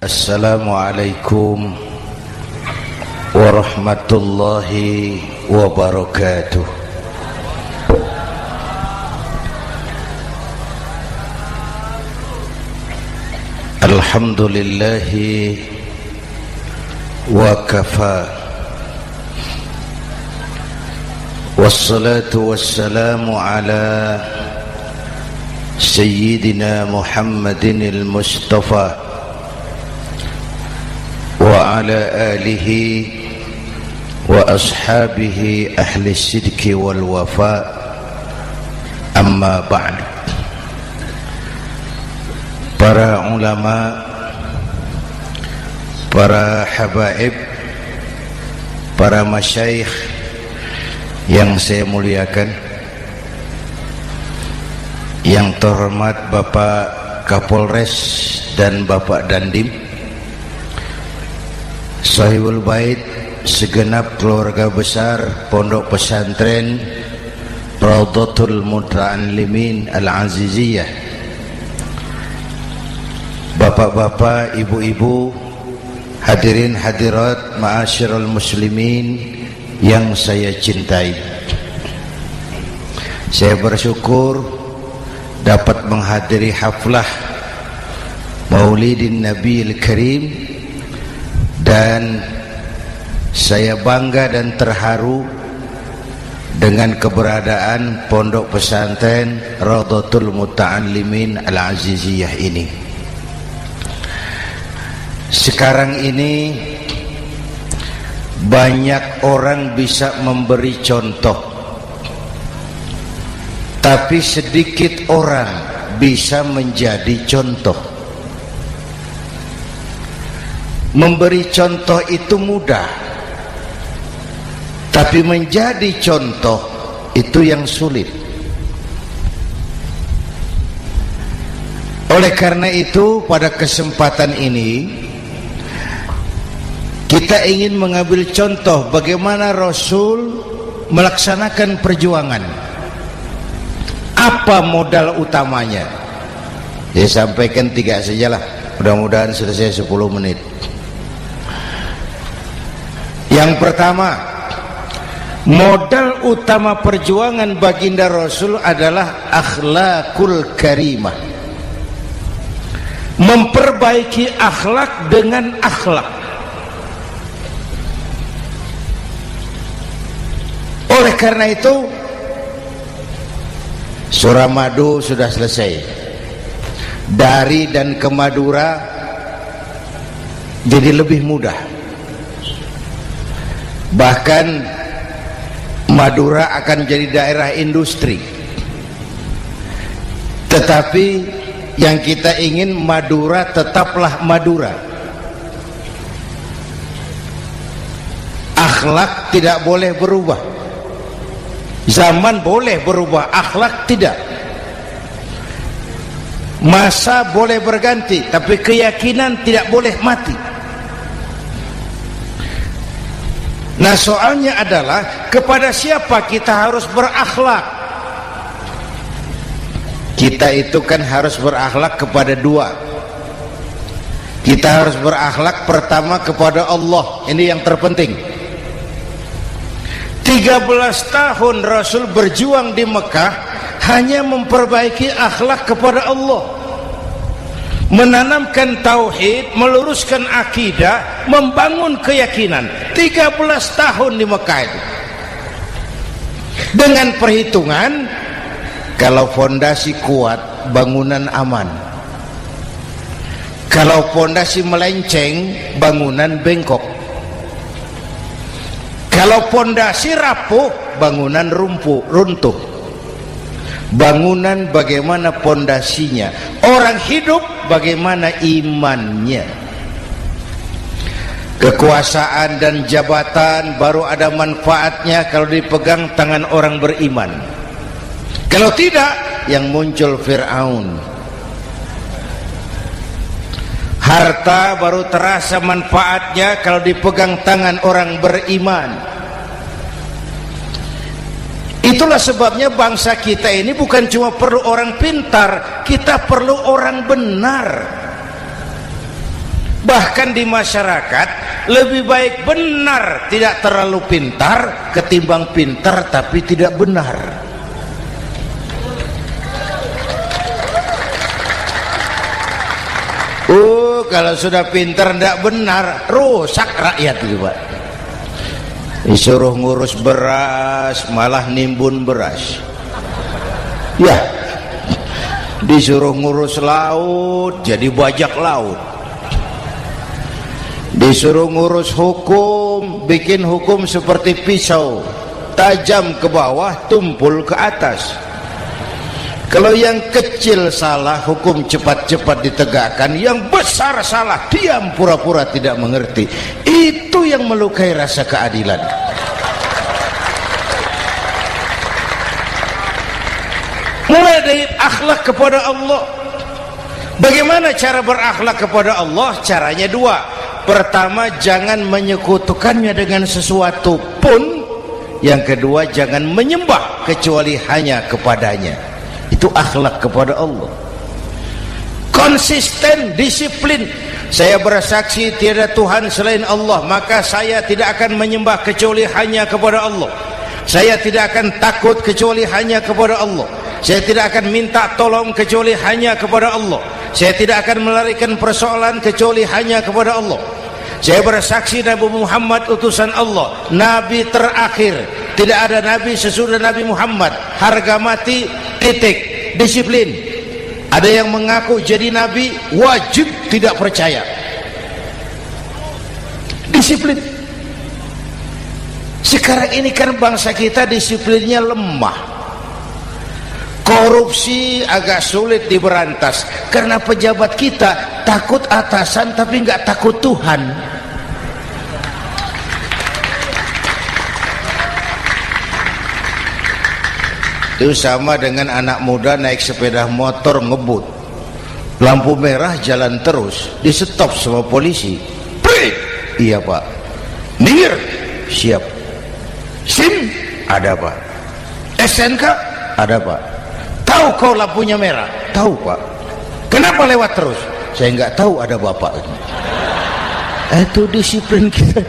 Assalamualaikum warahmatullahi wabarakatuh. Alhamdulillahi wa kafa, wassalatu wassalamu ala sayyidina Muhammadin al-Mustafa wa ala alihi wa ashabihi ahli sidqi wal wafa, amma ba'du. Para ulama, para habaib, para masyayikh yang saya muliakan, yang terhormat Bapak Kapolres dan Bapak Dandim, Sahibul Bait, segenap keluarga besar Pondok Pesantren Raudhatul Muta'allimin Al-Aziziyah, bapak-bapak, ibu-ibu, hadirin hadirat ma'asyiral muslimin yang saya cintai. Saya bersyukur dapat menghadiri haflah Maulidin Nabiil Karim, dan saya bangga dan terharu dengan keberadaan Pondok Pesantren Raudhatul Muta'allimin Al-Aziziyah ini. Sekarang ini banyak orang bisa memberi contoh, tapi sedikit orang bisa menjadi contoh. Memberi contoh itu mudah, tapi menjadi contoh itu yang sulit. Oleh karena itu, pada kesempatan ini kita ingin mengambil contoh bagaimana Rasul melaksanakan perjuangan. Apa modal utamanya? Saya sampaikan 3 sajalah, mudah-mudahan selesai 10 menit. Yang pertama, modal utama perjuangan baginda Rasul adalah akhlakul karimah. Memperbaiki akhlak dengan akhlak. Oleh karena itu, surah Madu sudah selesai. Dari dan ke Madura jadi lebih mudah. Bahkan Madura akan jadi daerah industri. Tetapi yang kita ingin, Madura tetaplah Madura. Akhlak tidak boleh berubah. Zaman boleh berubah, akhlak tidak. Masa boleh berganti, tapi keyakinan tidak boleh mati. Nah, soalnya adalah kepada siapa kita harus berakhlak? Kita itu kan harus berakhlak kepada 2. Kita harus berakhlak pertama kepada Allah. Ini yang terpenting. 13 tahun Rasul berjuang di Mekah hanya memperbaiki akhlak kepada Allah, menanamkan tauhid, meluruskan akidah, membangun keyakinan. 13 tahun di Mekah itu, dengan perhitungan kalau fondasi kuat, bangunan aman. Kalau fondasi melenceng, bangunan bengkok. Kalau fondasi rapuh, bangunan runtuh. Bangunan bagaimana fondasinya? Orang hidup bagaimana imannya? Kekuasaan dan jabatan baru ada manfaatnya kalau dipegang tangan orang beriman. Kalau tidak, yang muncul Fir'aun. Harta baru terasa manfaatnya kalau dipegang tangan orang beriman. Itulah sebabnya bangsa kita ini bukan cuma perlu orang pintar, kita perlu orang benar. Bahkan di masyarakat lebih baik benar tidak terlalu pintar ketimbang pintar tapi tidak benar. Kalau sudah pintar tidak benar, rusak rakyat itu Pak. Disuruh ngurus beras malah nimbun beras, ya. Disuruh ngurus laut jadi bajak laut. Disuruh ngurus hukum, bikin hukum seperti pisau, tajam ke bawah, tumpul ke atas. Kalau yang kecil salah, hukum cepat-cepat ditegakkan. Yang besar salah, diam pura-pura tidak mengerti. Itu yang melukai rasa keadilan. Mulai dari akhlak kepada Allah. Bagaimana cara berakhlak kepada Allah? Caranya dua. Pertama, jangan menyekutukannya dengan sesuatu pun. Yang kedua, jangan menyembah kecuali hanya kepadanya. Itu akhlak kepada Allah. Konsisten, disiplin. Saya bersaksi tiada Tuhan selain Allah, maka saya tidak akan menyembah kecuali hanya kepada Allah. Saya tidak akan takut kecuali hanya kepada Allah. Saya tidak akan minta tolong kecuali hanya kepada Allah. Saya tidak akan melarikan persoalan kecuali hanya kepada Allah. Saya bersaksi Nabi Muhammad utusan Allah, Nabi terakhir. Tidak ada Nabi sesudah Nabi Muhammad. Harga mati, titik. Disiplin. Ada yang mengaku jadi Nabi, wajib tidak percaya. Disiplin. Sekarang ini kan bangsa kita disiplinnya lemah. Korupsi agak sulit diberantas karena pejabat kita takut atasan tapi nggak takut Tuhan. Itu sama dengan anak muda naik sepeda motor ngebut, lampu merah jalan terus, di stop sama polisi. Break. Iya Pak. Minggir. Siap. SIM ada Pak. SNK ada Pak. Tahu kau lampunya merah? Tahu Pak. Kenapa lewat terus? Saya nggak tahu, ada bapak. Itu disiplin kita.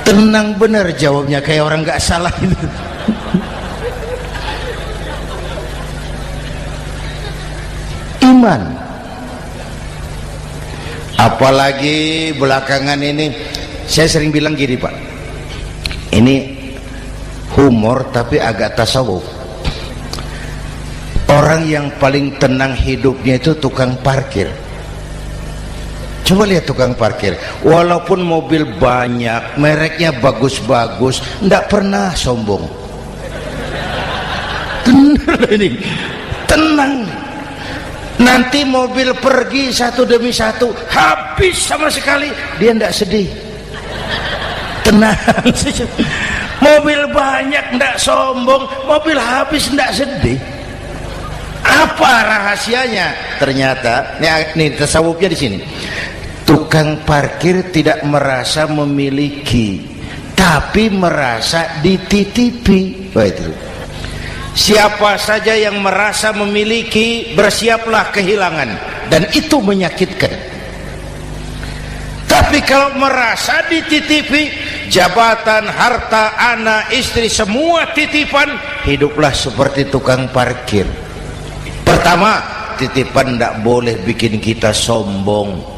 Tenang benar jawabnya, kayak orang nggak salah itu. Iman. Apalagi belakangan ini saya sering bilang gini Pak, ini humor tapi agak tasawuf. Orang yang paling tenang hidupnya itu tukang parkir. Coba lihat tukang parkir, walaupun mobil banyak, mereknya bagus-bagus, tidak pernah sombong. Tenang ini, tenang. Nanti mobil pergi satu demi satu, habis sama sekali, dia tidak sedih. Tenang. Mobil banyak tidak sombong, mobil habis tidak sedih. Apa rahasianya? Ternyata, nih tasawufnya di sini. Tukang parkir tidak merasa memiliki, tapi merasa dititipi. Wah, itu. Siapa saja yang merasa memiliki, bersiaplah kehilangan, dan itu menyakitkan. Tapi kalau merasa dititipi, jabatan, harta, anak, istri, semua titipan, hiduplah seperti tukang parkir. Pertama, titipan tidak boleh bikin kita sombong.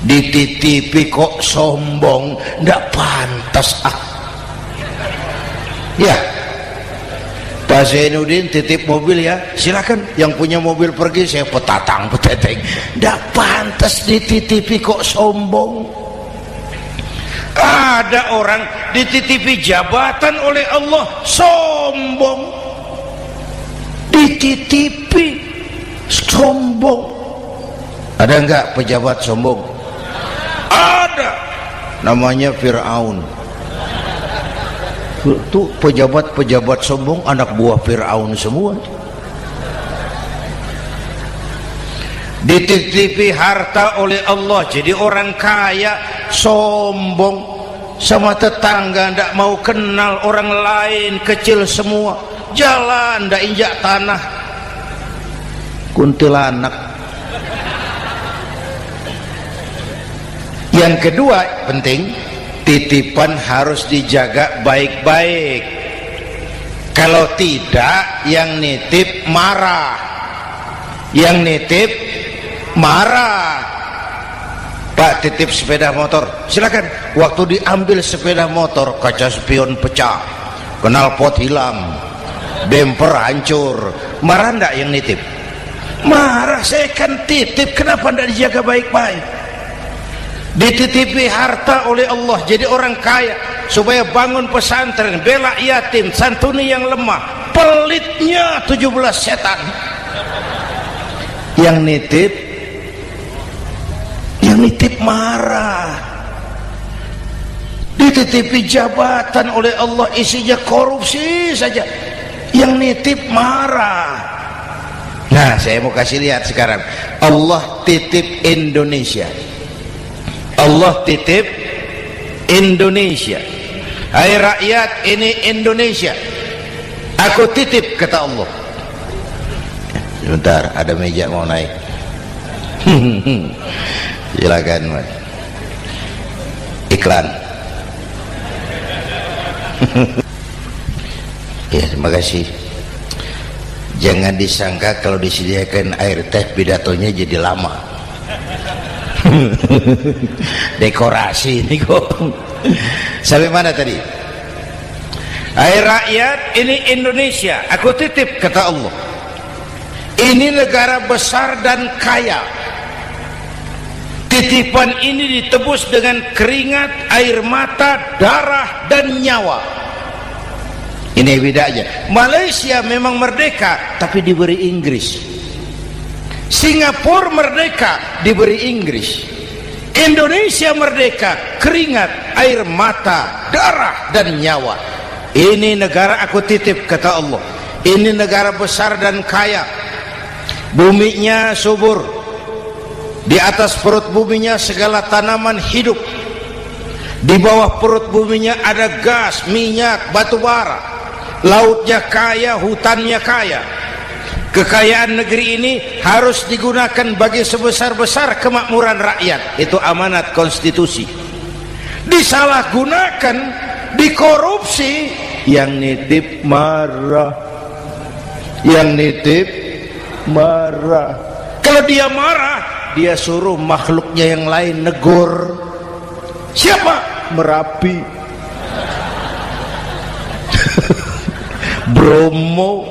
Dititipi kok sombong, tidak pantas ya. Pak Zainuddin titip mobil ya, silakan. Yang punya mobil pergi, saya petatang peteteng. Tidak pantas dititipi kok sombong. Ada orang dititipi jabatan oleh Allah sombong. Dititipi sombong. Ada enggak pejabat sombong? Ada. Namanya Fir'aun. Itu pejabat-pejabat sombong anak buah Fir'aun semua. Dititipi harta oleh Allah, jadi orang kaya sombong, sama tetangga tidak mau kenal, orang lain kecil semua, jalan tidak injak tanah. kuntilanak. Yang kedua penting, titipan harus dijaga baik-baik. Kalau tidak, yang nitip marah. Yang nitip marah. Pak, titip sepeda motor, silakan. Waktu diambil sepeda motor, kaca spion pecah, knalpot hilang, bemper hancur. Marah enggak yang nitip? Marah. Saya kan titip, kenapa enggak dijaga baik-baik? Dititipi harta oleh Allah jadi orang kaya supaya bangun pesantren, bela yatim, santuni yang lemah. Pelitnya 17 setan. Yang nitip marah. Dititipi jabatan oleh Allah isinya korupsi saja, yang nitip marah. Nah, saya mau kasih lihat sekarang. Allah titip Indonesia. Allah titip Indonesia. Hai rakyat, ini Indonesia, aku titip, kata Allah. Sebentar, ada meja mau naik. Silakan, Mas. Iklan. Ya, terima kasih. Jangan disangka kalau disediakan air teh pidatonya jadi lama. Dekorasi ini kok. Sampai mana tadi? Hai rakyat, ini Indonesia, aku titip, kata Allah. Ini negara besar dan kaya. Titipan ini ditebus dengan keringat, air mata, darah, dan nyawa. Ini bedanya. Malaysia memang merdeka, tapi diberi Inggris. Singapura merdeka, diberi Inggris. Indonesia merdeka, keringat, air mata, darah, dan nyawa. Ini negara aku titip, kata Allah. Ini negara besar dan kaya. Buminya subur. Di atas perut buminya segala tanaman hidup. Di bawah perut buminya ada gas, minyak, batu bara. Lautnya kaya, hutannya kaya. Kekayaan negeri ini harus digunakan bagi sebesar-besar kemakmuran rakyat. Itu amanat konstitusi. Disalahgunakan, dikorupsi, yang nitip marah. Yang nitip marah. Kalau dia marah, dia suruh makhluknya yang lain negur. Siapa? Merapi, Bromo,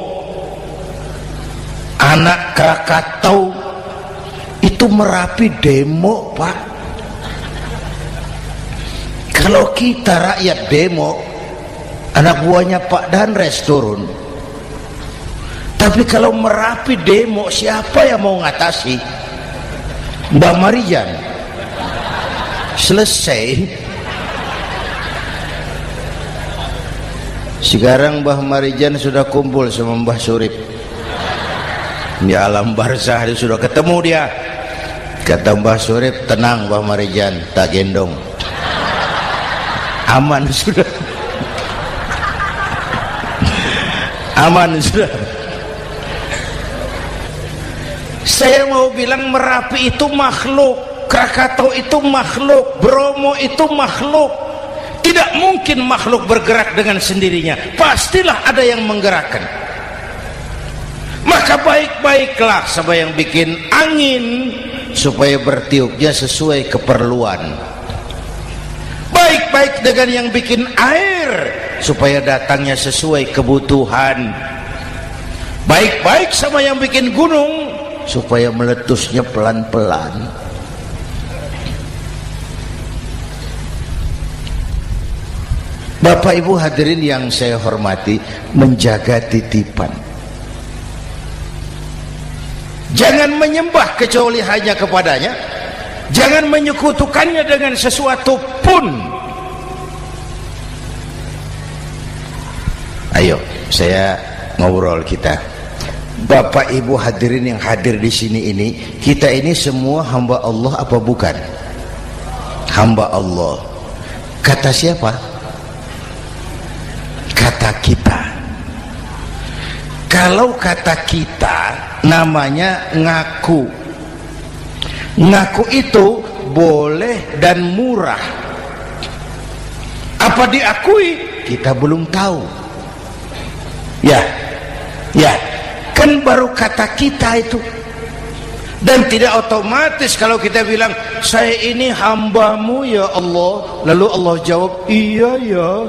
anak Krakatau. Itu Merapi demo, Pak. Kalau kita rakyat demo, anak buahnya Pak Danres turun. Tapi kalau Merapi demo, siapa yang mau ngatasi? Mbak Marijan. Selesai. Sekarang Mbah Marijan sudah kumpul sama Mbah Surip di alam barzah, dia sudah ketemu dia. Kata Mbah Surip, tenang Mbah Marijan, tak gendong, aman sudah. Aman sudah. Saya mau bilang Merapi itu makhluk, Krakatau itu makhluk, Bromo itu makhluk. Tidak mungkin makhluk bergerak dengan sendirinya, pastilah ada yang menggerakkan. Maka baik-baiklah sama yang bikin angin supaya bertiupnya sesuai keperluan. Baik-baik dengan yang bikin air supaya datangnya sesuai kebutuhan. Baik-baik sama yang bikin gunung supaya meletusnya pelan-pelan. Bapak Ibu hadirin yang saya hormati, menjaga titipan. Jangan menyembah kecuali hanya kepadanya. Jangan menyekutukannya dengan sesuatu pun. Ayo, saya ngobrol kita. Bapak Ibu hadirin yang hadir di sini ini, kita ini semua hamba Allah apa bukan? Hamba Allah. Kata siapa? Kata kita. Kalau kata kita namanya ngaku. Ngaku itu boleh dan murah. Apa diakui? Kita belum tahu. Ya, kan baru kata kita itu. Dan tidak otomatis kalau kita bilang saya ini hambamu ya Allah, lalu Allah jawab iya ya.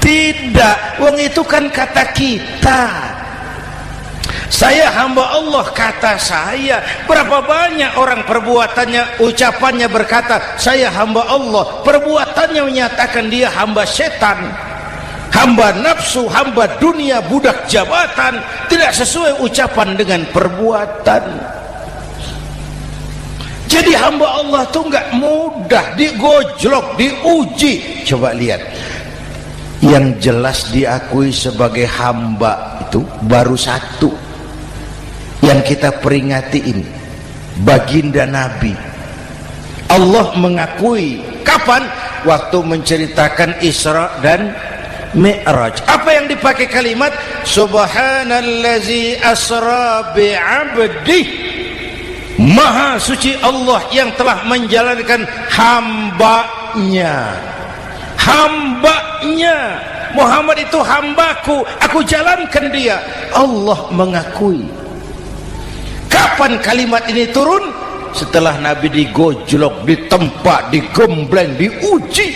Tidak, wong itu kan kata kita. Saya hamba Allah, kata saya. Berapa banyak orang perbuatannya, ucapannya berkata saya hamba Allah, perbuatannya menyatakan dia hamba setan, hamba nafsu, hamba dunia, budak jabatan. Tidak sesuai ucapan dengan perbuatan. Jadi hamba Allah tuh nggak mudah, digojlok, diuji. Coba lihat, yang jelas diakui sebagai hamba itu baru satu yang kita peringati ini, baginda Nabi. Allah mengakui kapan? Waktu menceritakan Isra dan Mi'raj. Apa yang dipakai kalimat? Subhanallazi asra bi'abdih. Maha suci Allah yang telah menjalankan hambanya. Hambanya. Muhammad itu hambaku, aku jalankan dia. Allah mengakui. Kapan kalimat ini turun? Setelah Nabi digojlok, ditempa, digembleng, diuji,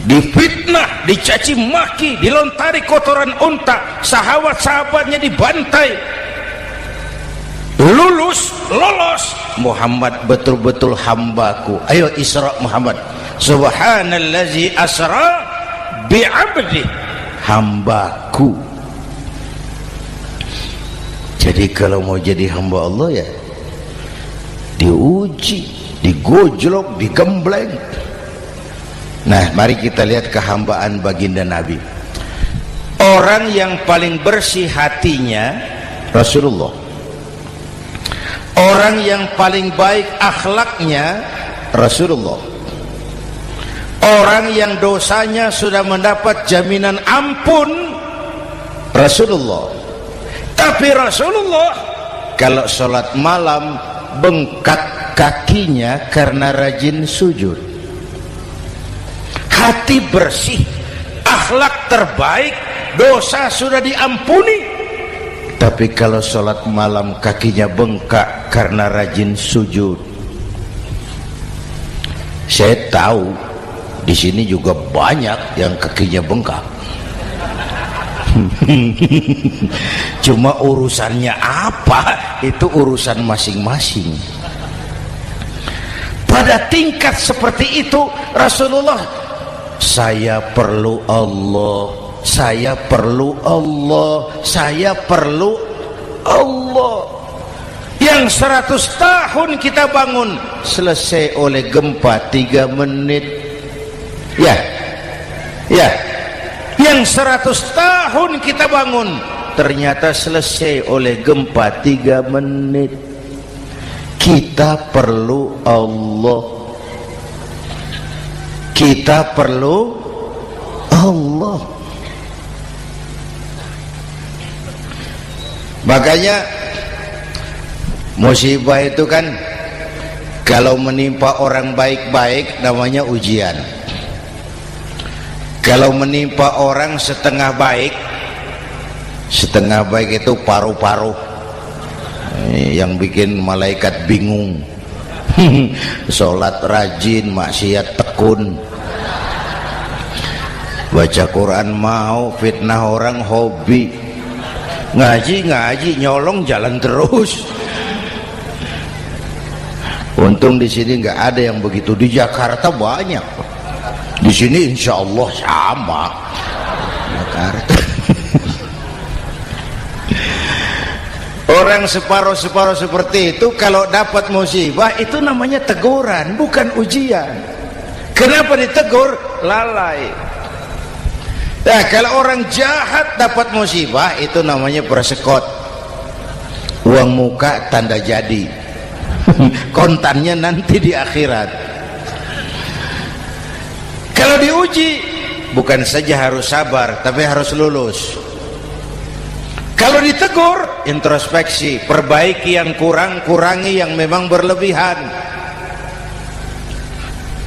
difitnah, dicaci maki, dilontari kotoran unta, sahabat-sahabatnya dibantai. Lolos, Muhammad betul-betul hambaku. Ayo Isra Muhammad. Subhanallazi asra bi'abdi, hambaku. Jadi kalau mau jadi hamba Allah ya diuji, digojlok, digembleng. Nah, mari kita lihat kehambaan baginda Nabi. Orang yang paling bersih hatinya Rasulullah. Orang yang paling baik akhlaknya Rasulullah. Orang yang dosanya sudah mendapat jaminan ampun Rasulullah. Tapi Rasulullah kalau sholat malam bengkak kakinya karena rajin sujud. Hati bersih, akhlak terbaik, dosa sudah diampuni. Tapi kalau sholat malam kakinya bengkak karena rajin sujud. Saya tahu di sini juga banyak yang kakinya bengkak. Cuma urusannya apa? Itu urusan masing-masing. Pada tingkat seperti itu Rasulullah, saya perlu Allah, saya perlu Allah, saya perlu Allah. Yang 100 tahun kita bangun selesai oleh gempa 3 menit. Ya. Yang 100 tahun kita bangun ternyata selesai oleh gempa 3 menit. Kita perlu Allah, kita perlu Allah. Makanya musibah itu kan kalau menimpa orang baik-baik namanya ujian. Kalau menimpa orang setengah baik itu paru-paru yang bikin malaikat bingung. Sholat rajin, maksiat tekun, baca Quran mau, fitnah orang hobi, ngaji nyolong jalan terus. Untung di sini nggak ada yang begitu. Di Jakarta banyak. Di sini insya Allah sama. Jakarta. Orang separuh-separuh seperti itu kalau dapat musibah itu namanya teguran, bukan ujian. Kenapa ditegur? Lalai. Nah, kalau orang jahat dapat musibah itu namanya persekot. Uang muka tanda jadi. Kontannya nanti di akhirat. Kalau diuji bukan saja harus sabar, tapi harus lulus. Kalau ditegur, introspeksi, perbaiki yang kurang, kurangi yang memang berlebihan.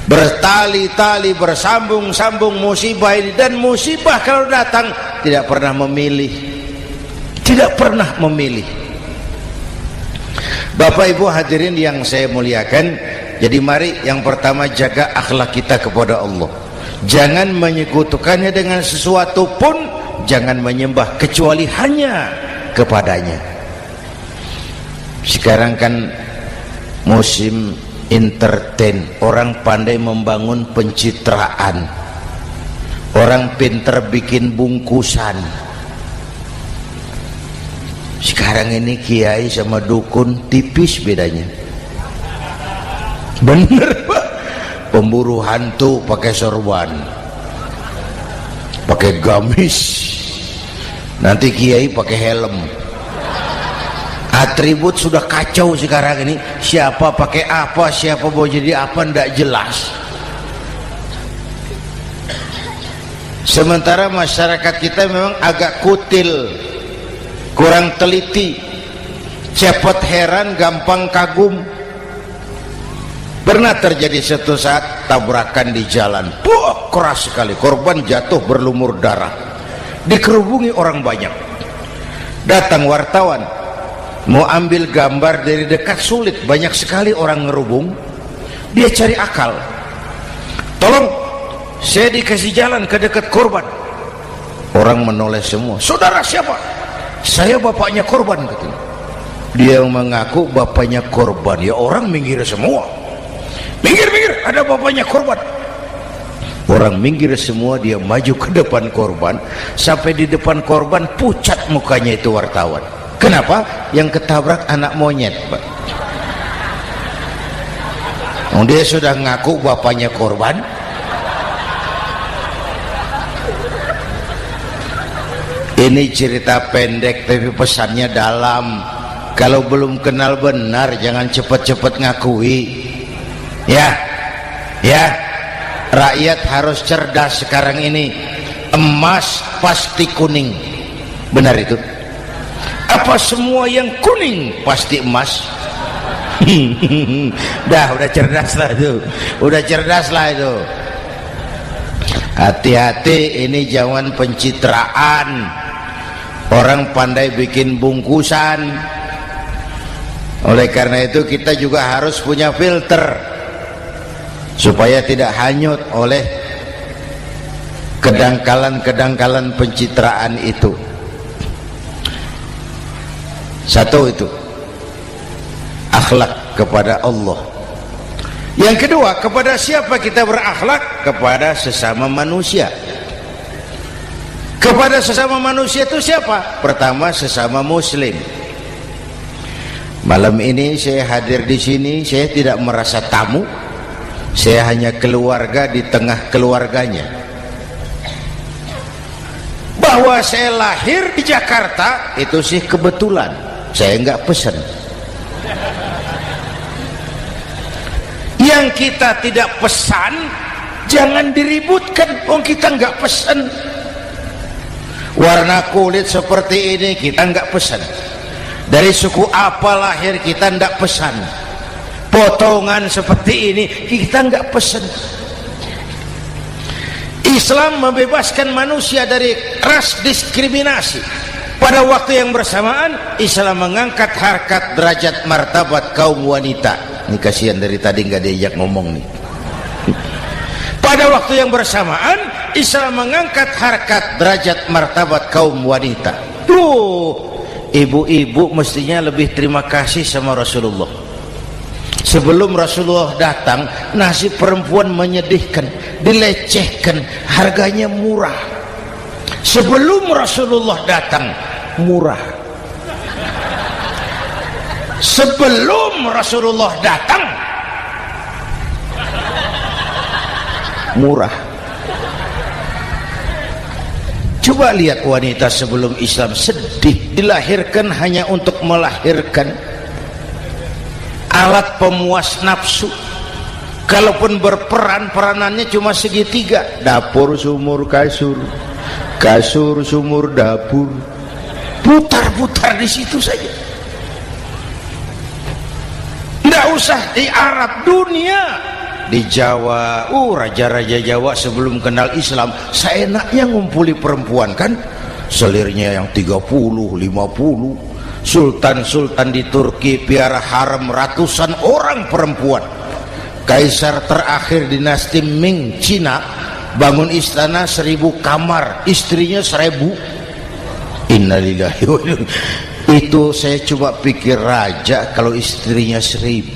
Bertali-tali, bersambung-sambung musibah ini, dan musibah kalau datang tidak pernah memilih, tidak pernah memilih. Bapak Ibu hadirin yang saya muliakan, jadi mari yang pertama jaga akhlak kita kepada Allah. Jangan menyekutukannya dengan sesuatu pun, jangan menyembah kecuali hanya kepadanya. Sekarang kan musim entertain, orang pandai membangun pencitraan, orang pinter bikin bungkusan. Sekarang ini kiai sama dukun tipis bedanya. Bener Pak, pemburu hantu pakai sorban, pakai gamis, nanti kiai pakai helm. Atribut sudah kacau sekarang ini, siapa pakai apa, siapa mau jadi apa, tidak jelas. Sementara masyarakat kita memang agak kutil, kurang teliti, cepat heran, gampang kagum. Pernah terjadi suatu saat tabrakan di jalan, keras sekali, korban jatuh berlumur darah, dikerubungi orang banyak. Datang wartawan mau ambil gambar dari dekat, sulit, banyak sekali orang ngerubung. Dia cari akal, tolong saya dikasih jalan ke dekat korban. Orang menoleh semua. Saudara siapa? Saya bapaknya korban, katanya. Dia mengaku bapaknya korban. Ya orang minggir semua, minggir, ada bapaknya korban. Orang minggir semua, dia maju ke depan korban. Sampai di depan korban pucat mukanya itu wartawan. Kenapa? Yang ketabrak anak monyet, Pak. Dia sudah ngaku bapaknya korban. Ini cerita pendek tapi pesannya dalam. Kalau belum kenal benar jangan cepat-cepat ngakui. Ya, rakyat harus cerdas sekarang ini. Emas pasti kuning, benar itu? Apa semua yang kuning pasti emas? udah cerdas lah itu, itu. Hati-hati, ini jangan pencitraan. Orang pandai bikin bungkusan. Oleh karena itu kita juga harus punya filter supaya tidak hanyut oleh kedangkalan-kedangkalan pencitraan itu. Satu itu akhlak kepada Allah. Yang kedua, kepada siapa kita berakhlak? Kepada sesama manusia. Kepada sesama manusia itu siapa? Pertama, sesama muslim. Malam ini saya hadir di sini, saya tidak merasa tamu. Saya hanya keluarga di tengah keluarganya. Bahwa saya lahir di Jakarta itu sih kebetulan. Saya enggak pesan. Yang kita tidak pesan jangan diributkan. Kita enggak pesan. Warna kulit seperti ini kita enggak pesan. Dari suku apa lahir kita enggak pesan. Potongan seperti ini kita enggak pesan. Islam membebaskan manusia dari ras diskriminasi. Pada waktu yang bersamaan Islam mengangkat harkat, derajat, martabat kaum wanita. Ini kasihan dari tadi nggak diajak ngomong nih. Pada waktu yang bersamaan Islam mengangkat harkat, derajat, martabat kaum wanita. Ibu-ibu mestinya lebih terima kasih sama Rasulullah. Sebelum Rasulullah datang, nasib perempuan menyedihkan, dilecehkan, harganya murah. Sebelum Rasulullah datang, murah. Sebelum Rasulullah datang, murah. Coba lihat wanita sebelum Islam, sedih, dilahirkan hanya untuk melahirkan, alat pemuas nafsu. Kalaupun berperan, peranannya cuma segitiga, dapur sumur kasur, kasur sumur dapur, putar-putar di situ saja. Nggak usah di Arab, dunia, di Jawa, raja-raja Jawa sebelum kenal Islam seenaknya ngumpuli perempuan kan, selirnya yang 30, 50. Sultan-sultan di Turki piara harem ratusan orang perempuan. Kaisar terakhir dinasti Ming Cina bangun istana 1000 kamar, istrinya 1000. Innalillahi wa inna. Itu saya cuma pikir, raja kalau istrinya 1000,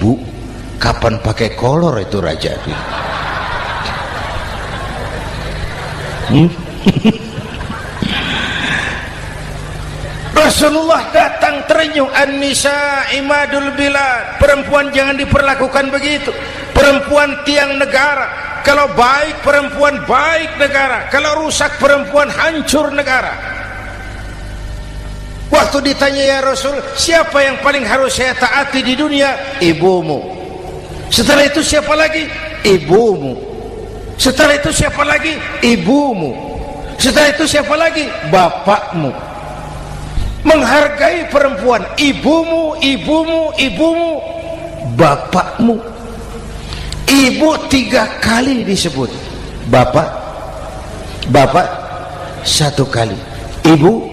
kapan pakai kolor itu raja? Rasulullah datang terenyuh, an-nisa imadul bilad, perempuan jangan diperlakukan begitu, perempuan tiang negara, kalau baik perempuan baik negara, kalau rusak perempuan hancur negara. Waktu ditanya, ya Rasul, siapa yang paling harus saya taati di dunia? Ibumu. Setelah itu siapa lagi? Ibumu. Setelah itu siapa lagi? Ibumu. Setelah itu siapa lagi? Bapakmu. Menghargai perempuan, ibumu, ibumu, ibumu, bapakmu. Ibu 3 kali disebut, bapak 1 kali, ibu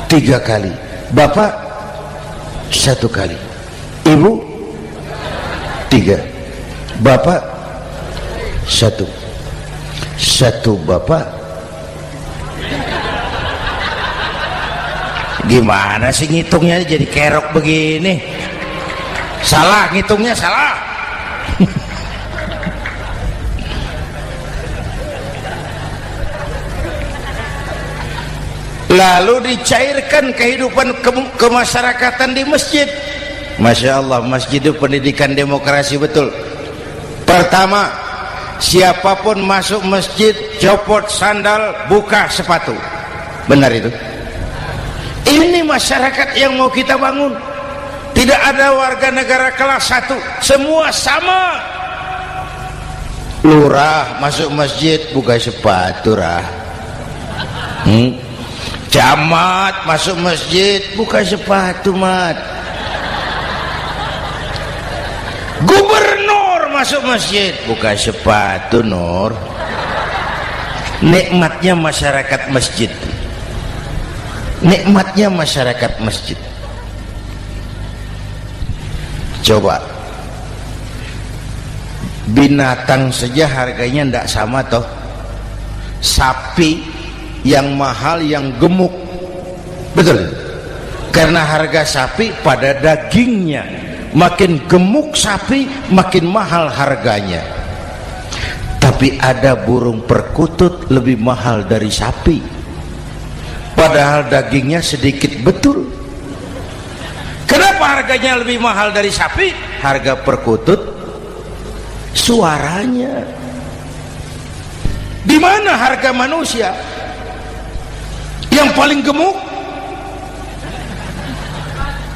3 kali, bapak 1 kali, ibu 3, bapak 1 bapak. Gimana sih ngitungnya jadi kerok begini? Salah ngitungnya, salah. Lalu dicairkan kehidupan kemasyarakatan di masjid. Masya Allah, masjid itu pendidikan demokrasi betul. Pertama, siapapun masuk masjid copot sandal, buka sepatu. Benar itu? Ini masyarakat yang mau kita bangun. Tidak ada warga negara kelas 1, semua sama. Lurah masuk masjid buka sepatu, rah. Camat masuk masjid buka sepatu, mat. Gubernur masuk masjid buka sepatu, Nur. Nikmatnya masyarakat masjid, nikmatnya masyarakat masjid. Coba binatang saja harganya tidak sama toh. Sapi yang mahal yang gemuk, betul, karena harga sapi pada dagingnya. Makin gemuk sapi makin mahal harganya. Tapi ada burung perkutut lebih mahal dari sapi, padahal dagingnya sedikit, betul. Kenapa harganya lebih mahal dari sapi? Harga perkutut suaranya. Di mana harga manusia yang paling gemuk?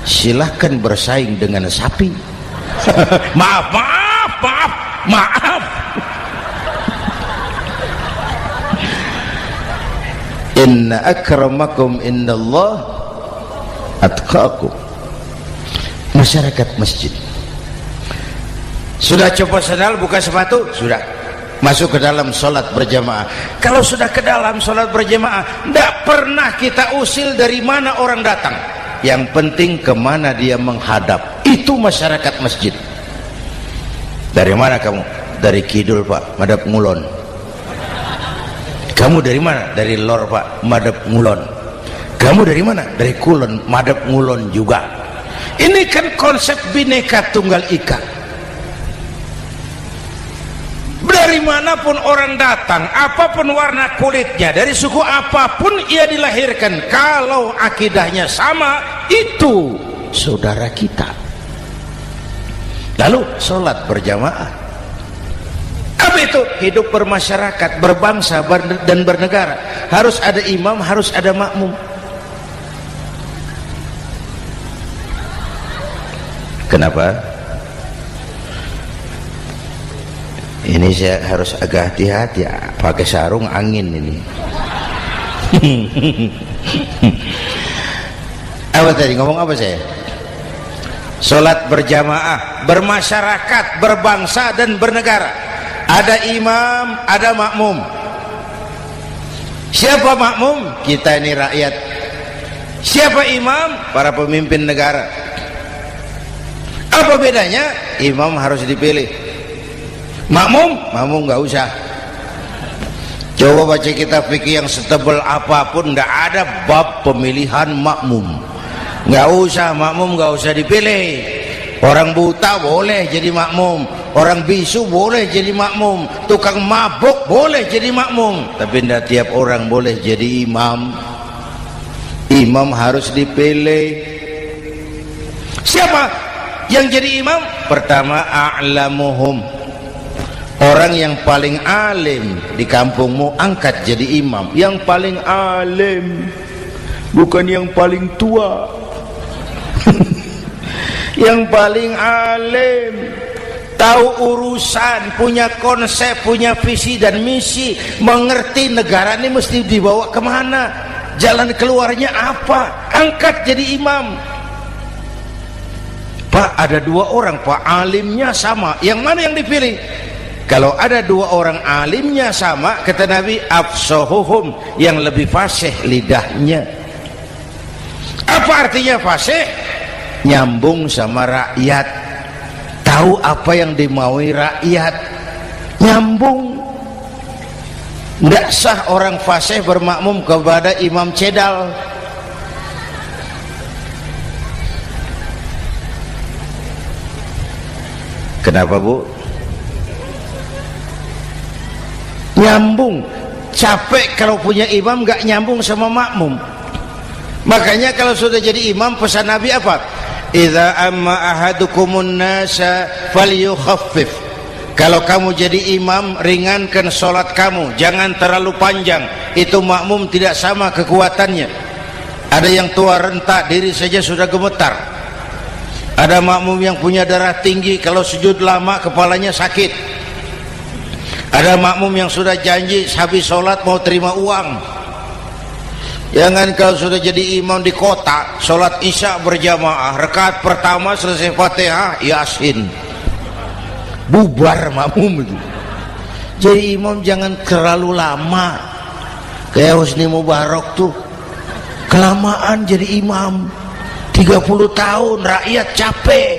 Silahkan bersaing dengan sapi. Maaf. Inna akramakum indallah atqakum. Masyarakat masjid sudah copot sandal, buka sepatu, sudah masuk ke dalam sholat berjamaah. Kalau sudah ke dalam sholat berjamaah, tidak pernah kita usil dari mana orang datang, yang penting kemana dia menghadap. Itu masyarakat masjid. Dari mana kamu? Dari kidul, Pak, madhab ngulon. Kamu dari mana? Dari lor, Pak, madhab ngulon. Kamu dari mana? Dari kulon, madhab ngulon juga. Ini kan konsep Bhinneka Tunggal Ika. Dari manapun orang datang, apapun warna kulitnya, dari suku apapun ia dilahirkan, kalau akidahnya sama, itu saudara kita. Lalu sholat berjamaah. Apa itu? Hidup bermasyarakat, berbangsa dan bernegara. Harus ada imam, harus ada makmum. Kenapa? Ini saya harus agak hati-hati ya, pakai sarung angin ini. Apa tadi ngomong apa saya? Sholat berjamaah, bermasyarakat, berbangsa dan bernegara. Ada imam, ada makmum. Siapa makmum? Kita ini rakyat. Siapa imam? Para pemimpin negara. Apa bedanya? Imam harus dipilih. Makmum nggak usah. Coba baca kitab fikih yang setebal apapun, nggak ada bab pemilihan makmum. Nggak usah, makmum nggak usah dipilih. Orang buta boleh jadi makmum, orang bisu boleh jadi makmum, tukang mabuk boleh jadi makmum, tapi tidak tiap orang boleh jadi imam. Imam harus dipilih. Siapa yang jadi imam? Pertama, a'lamuhum, orang yang paling alim di kampungmu angkat jadi imam. Yang paling alim, bukan yang paling tua. Yang paling alim, tahu urusan, punya konsep, punya visi dan misi, mengerti negara ini mesti dibawa kemana, jalan keluarnya apa, angkat jadi imam. Pak, ada dua orang Pak, alimnya sama, yang mana yang dipilih? Kalau ada dua orang alimnya sama, kata Nabi, afsahuhum, yang lebih fasih lidahnya. Apa artinya fasih? Nyambung sama rakyat, tahu apa yang dimaui rakyat, nyambung. Tidak sah orang fasih bermakmum kepada imam cedal. Kenapa Bu? Nyambung. Capek kalau punya imam gak nyambung sama makmum. Makanya kalau sudah jadi imam, pesan Nabi apa? Idza amma ahadukumun nasa falyukhaffif. Kalau kamu jadi imam, ringankan sholat kamu, jangan terlalu panjang. Itu makmum tidak sama kekuatannya. Ada yang tua renta, diri saja sudah gemetar. Ada makmum yang punya darah tinggi, kalau sujud lama kepalanya sakit. Ada makmum yang sudah janji habis sholat mau terima uang. Jangan kalau sudah jadi imam di kota, sholat isya berjamaah, rakaat pertama selesai Fatihah, Yasin, bubar makmum itu. Jadi imam jangan terlalu lama, kayak Husni Mubarak tuh kelamaan jadi imam 30 tahun, rakyat capek.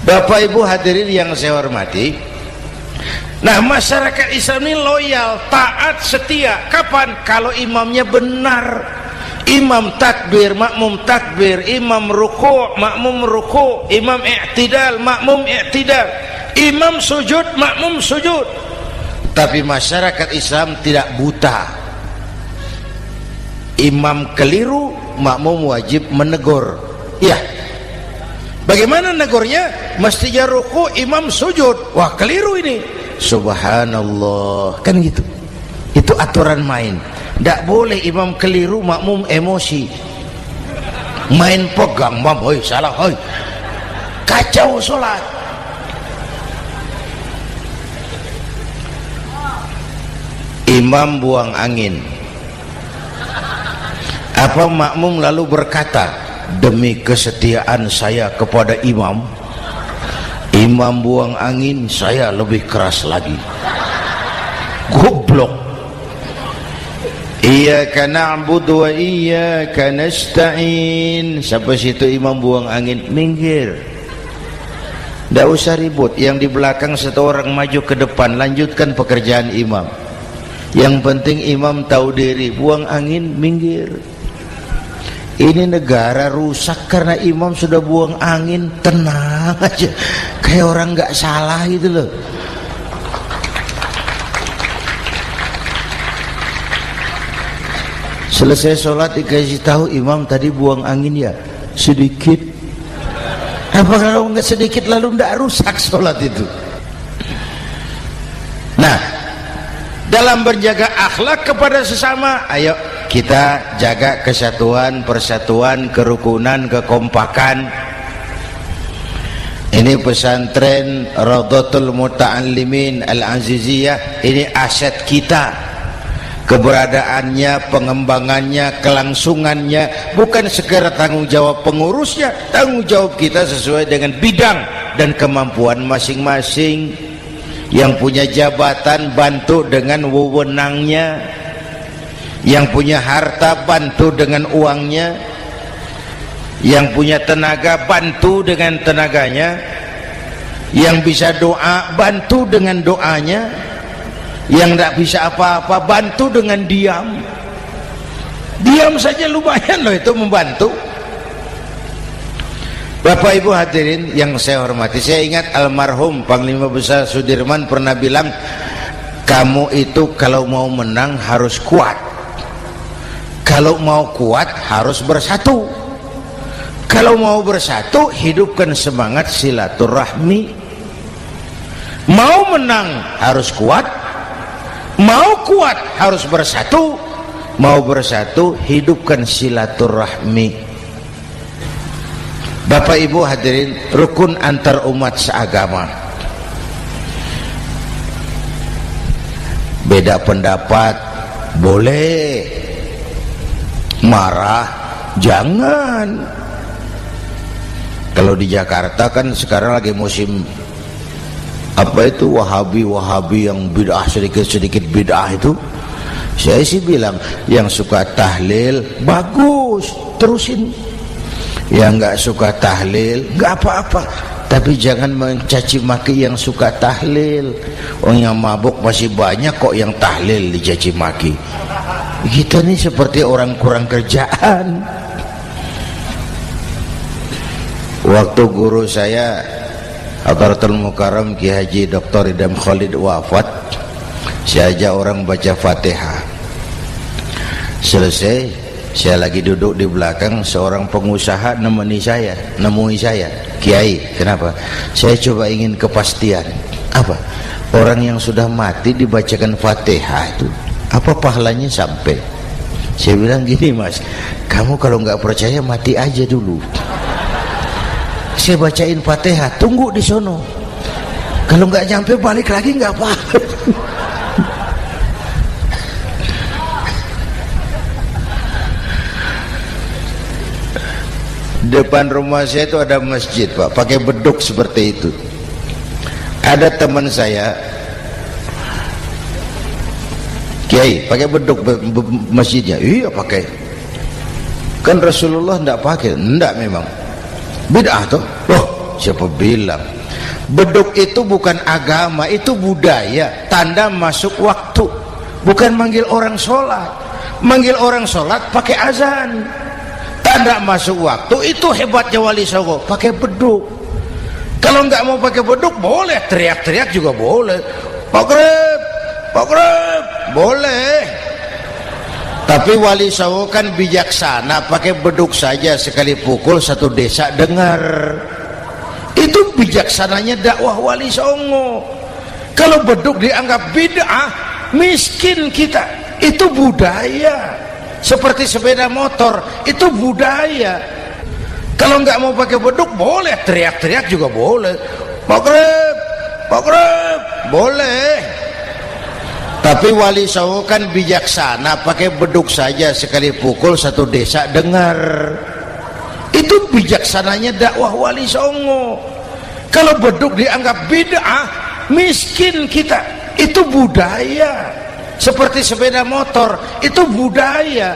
Bapak Ibu hadirin yang saya hormati, nah masyarakat Islam ini loyal, taat, setia. Kapan? Kalau imamnya benar. Imam takbir, makmum takbir, imam ruku', makmum ruku', imam i'tidal, makmum i'tidal, imam sujud, makmum sujud. Tapi masyarakat Islam tidak buta. Imam keliru, makmum wajib menegur. Ya, bagaimana negurnya? Mestinya ruku', imam sujud. Wah, keliru ini. Subhanallah, kan gitu. Itu aturan main. Tidak boleh imam keliru, makmum emosi, main pegang, mam, hoi salah, hoi, kacau sholat. Imam buang angin, apa makmum lalu berkata, demi kesetiaan saya kepada imam, imam buang angin, saya lebih keras lagi. Goblok. Iyyaka na'budu wa iyyaka nasta'in. Sampai situ imam buang angin, minggir. Tidak usah ribut. Yang di belakang satu orang maju ke depan, lanjutkan pekerjaan imam. Yang penting imam tahu diri, buang angin, minggir. Ini negara rusak karena imam sudah buang angin. Tenang aja, kayak orang nggak salah gitu loh. Selesai sholat dikasih tahu, imam tadi buang angin ya sedikit. Apa kalau nggak sedikit lalu nggak rusak sholat itu? Nah, dalam berjaga akhlak kepada sesama, ayo kita jaga kesatuan, persatuan, kerukunan, kekompakan. Ini pesantren Raudhatul Muta'allimin Al-Aziziyah, ini aset kita. Keberadaannya, pengembangannya, kelangsungannya bukan sekedar tanggung jawab pengurusnya, tanggung jawab kita sesuai dengan bidang dan kemampuan masing-masing. Yang punya jabatan bantu dengan wewenangnya, yang punya harta bantu dengan uangnya, yang punya tenaga bantu dengan tenaganya, yang bisa doa bantu dengan doanya, yang tidak bisa apa-apa bantu dengan diam. Diam saja lumayan loh itu membantu. Bapak Ibu hadirin yang saya hormati, saya ingat almarhum Panglima Besar Sudirman pernah bilang, kamu itu kalau mau menang harus kuat, kalau mau kuat harus bersatu, kalau mau bersatu hidupkan semangat silaturahmi. Mau menang harus kuat, mau kuat harus bersatu, mau bersatu hidupkan silaturahmi. Bapak Ibu hadirin, rukun antar umat seagama. Beda pendapat boleh, marah jangan. Kalau di Jakarta kan sekarang lagi musim apa itu wahabi yang bid'ah, sedikit bid'ah itu. Saya sih bilang yang suka tahlil bagus, terusin. Yang nggak suka tahlil nggak apa-apa, tapi jangan mencaci maki yang suka tahlil. Orang yang mabuk masih banyak kok yang tahlil dicaci maki. Kita nih seperti orang kurang kerjaan. Waktu guru saya Hadratul Mukarram Ki Haji Dr. Idham Khalid wafat, saya ajak orang baca Fatihah. Selesai, saya lagi duduk di belakang, seorang pengusaha nemui saya, Kiai, kenapa? Saya coba ingin kepastian. Apa? Orang yang sudah mati dibacakan Fatihah itu, apa pahalanya sampai? Saya bilang gini, Mas, kamu kalau nggak percaya mati aja dulu. Saya bacain Fatihah, tunggu di sono. Kalau nggak nyampe balik lagi nggak apa-apa. Depan rumah saya itu ada masjid, Pak, pakai beduk seperti itu. Ada teman saya Kiai pakai beduk masjidnya. Iya pakai. Kan Rasulullah enggak pakai. Enggak memang. Bid'ah tuh. Oh, siapa bilang? Beduk itu bukan agama, itu budaya, tanda masuk waktu. Bukan manggil orang sholat. Manggil orang sholat pakai azan. Tanda masuk waktu, itu hebatnya Wali Songo, pakai beduk. Kalau nggak mau pakai beduk boleh, teriak-teriak juga boleh. Maghrib, boleh. Tapi Wali Songo kan bijaksana, pakai beduk saja, sekali pukul satu desa dengar. Itu bijaksananya dakwah Wali Songo. Kalau beduk dianggap bid'ah, miskin kita. Itu budaya. Seperti sepeda motor, itu budaya. Kalau nggak mau pakai beduk boleh, teriak-teriak juga boleh. Maghrib, boleh. Tapi Wali Songo kan bijaksana, pakai beduk saja, sekali pukul satu desa dengar. Itu bijaksananya dakwah Wali Songo. Kalau beduk dianggap bid'ah, miskin kita. Itu budaya. Seperti sepeda motor, itu budaya.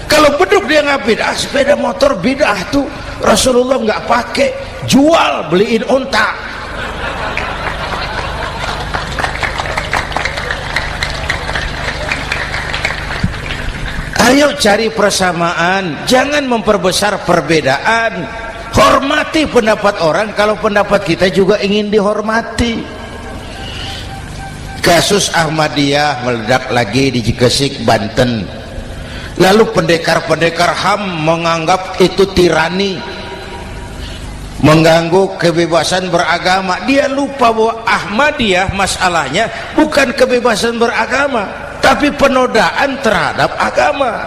Kalau beduk dia nggak bid'ah, sepeda motor bid'ah tuh. Rasulullah nggak pakai, jual, beliin unta. Ayo cari persamaan, jangan memperbesar perbedaan. Hormati pendapat orang kalau pendapat kita juga ingin dihormati. Kasus Ahmadiyah meledak lagi di Cikesik, Banten. Lalu pendekar-pendekar HAM menganggap itu tirani, mengganggu kebebasan beragama. Dia lupa bahwa Ahmadiyah masalahnya bukan kebebasan beragama, tapi penodaan terhadap agama.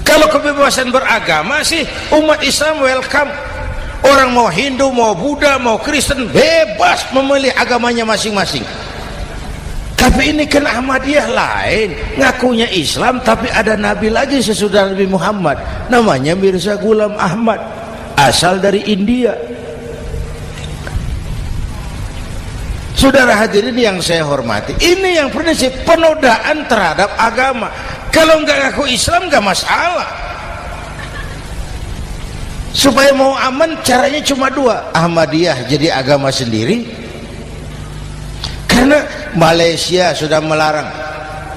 Kalau kebebasan beragama sih umat Islam welcome. Orang mau Hindu, mau Buddha, mau Kristen bebas memilih agamanya masing-masing. Tapi ini kan Ahmadiyah lain, ngakunya Islam tapi ada nabi lagi sesudah Nabi Muhammad, namanya Mirza Ghulam Ahmad, asal dari India. Saudara hadirin yang saya hormati, ini yang prinsip penodaan terhadap agama. Kalau nggak ngaku Islam nggak masalah. Supaya mau aman caranya cuma dua, Ahmadiyah jadi agama sendiri, karena Malaysia sudah melarang,